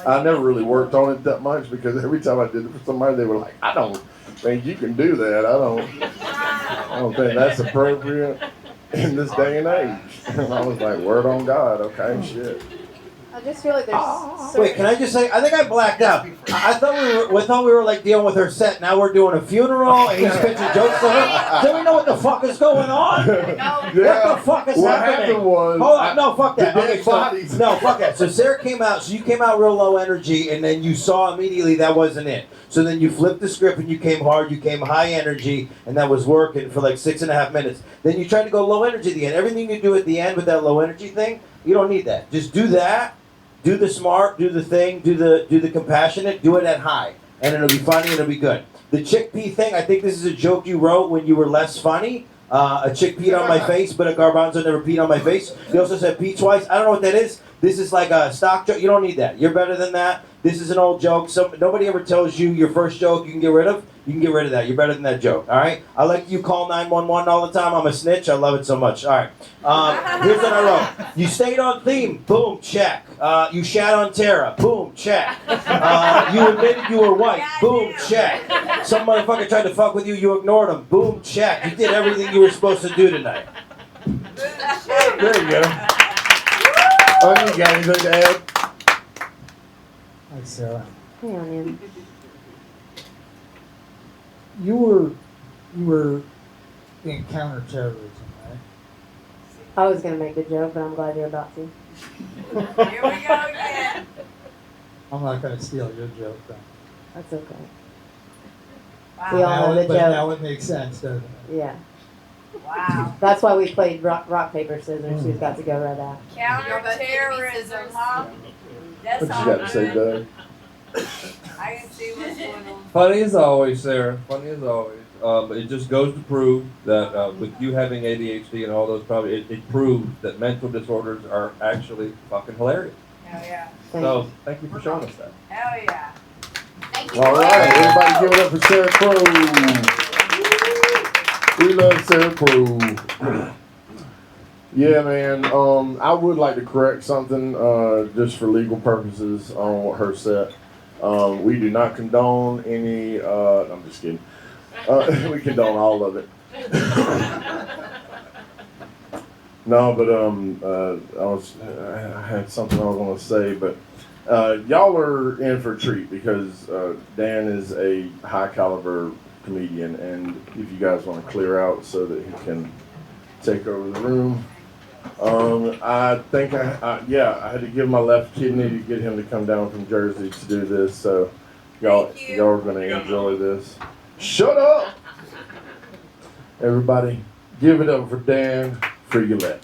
[SPEAKER 1] I never really worked on it that much because every time I did it for somebody, they were like, "I don't think you can do that. I don't think that's appropriate." in this day and age. And I was like, word on God, okay, shit.
[SPEAKER 10] I just feel like there's.
[SPEAKER 5] Wait, can I just say? I think I blacked out. I thought we were like dealing with her set. Now we're doing a funeral, and he's pitching jokes to her. Do we know what the fuck is going on? What the fuck is
[SPEAKER 1] what
[SPEAKER 5] happening?
[SPEAKER 1] happened was,
[SPEAKER 5] Hold on, no, fuck that.
[SPEAKER 1] the dead
[SPEAKER 5] Okay, so,
[SPEAKER 1] bodies.
[SPEAKER 5] no, fuck that. So Sarah came out. So you came out real low energy, and then you saw immediately that wasn't it. So then you flipped the script, and you came hard. You came high energy, and that was working for like 6.5 minutes. Then you tried to go low energy at the end. Everything you do at the end with that low energy thing, you don't need that. Just do that. Do the smart, do the thing, do the compassionate, do it at high. And it'll be funny, it'll be good. The chickpea thing, I think this is a joke you wrote when you were less funny. A chick peed on my face, but a garbanzo never peed on my face. You also said pee twice. I don't know what that is. This is like a stock joke. You don't need that. You're better than that. This is an old joke. Nobody ever tells you your first joke you can get rid of. You can get rid of that. You're better than that joke. All right? I like you call 911 all the time. I'm a snitch. I love it so much. All right. Here's what I wrote. You stayed on theme. Boom, check. You shat on Tara. Boom, check. You admitted you were white. Boom, check. Some motherfucker tried to fuck with you. You ignored him. Boom, check. You did everything you were supposed to do tonight.
[SPEAKER 1] There you go. Oh, you got anything to add?
[SPEAKER 3] Hi, Sarah.
[SPEAKER 10] Hang on, Ian.
[SPEAKER 3] You were in counterterrorism, right?
[SPEAKER 10] I was gonna make the joke, but I'm glad you're about to.
[SPEAKER 2] Here we go again.
[SPEAKER 3] I'm not going to steal your joke, though.
[SPEAKER 10] That's okay.
[SPEAKER 2] Wow.
[SPEAKER 10] We all know the
[SPEAKER 3] But
[SPEAKER 10] joke.
[SPEAKER 3] now it makes sense, doesn't it?
[SPEAKER 10] Yeah.
[SPEAKER 2] Wow.
[SPEAKER 10] That's why we played rock paper, scissors. Who's got to go right out?
[SPEAKER 2] Counterterrorism, huh? That's
[SPEAKER 1] What you
[SPEAKER 2] all.
[SPEAKER 1] got to say, Doug?
[SPEAKER 2] I can see what's going on.
[SPEAKER 7] Funny as always, Sarah. Funny as always. It just goes to prove that with you having ADHD and all those problems, it proves that mental disorders are actually fucking hilarious.
[SPEAKER 2] Hell yeah.
[SPEAKER 7] So thank you for showing us that.
[SPEAKER 2] Hell yeah.
[SPEAKER 4] Thank you.
[SPEAKER 1] All right, everybody give it up for Sarah Crow. We love Sarah Crow. Yeah, man. I would like to correct something just for legal purposes on her set. We do not condone any. I'm just kidding. We condone all of it. No, but I had something I was going to say, but y'all are in for a treat because Dan is a high caliber comedian, and if you guys want to clear out so that he can take over the room. I think I had to give my left kidney to get him to come down from Jersey to do this, so y'all are going to enjoy this. Shut up! Everybody, give it up for Dan Frigolette.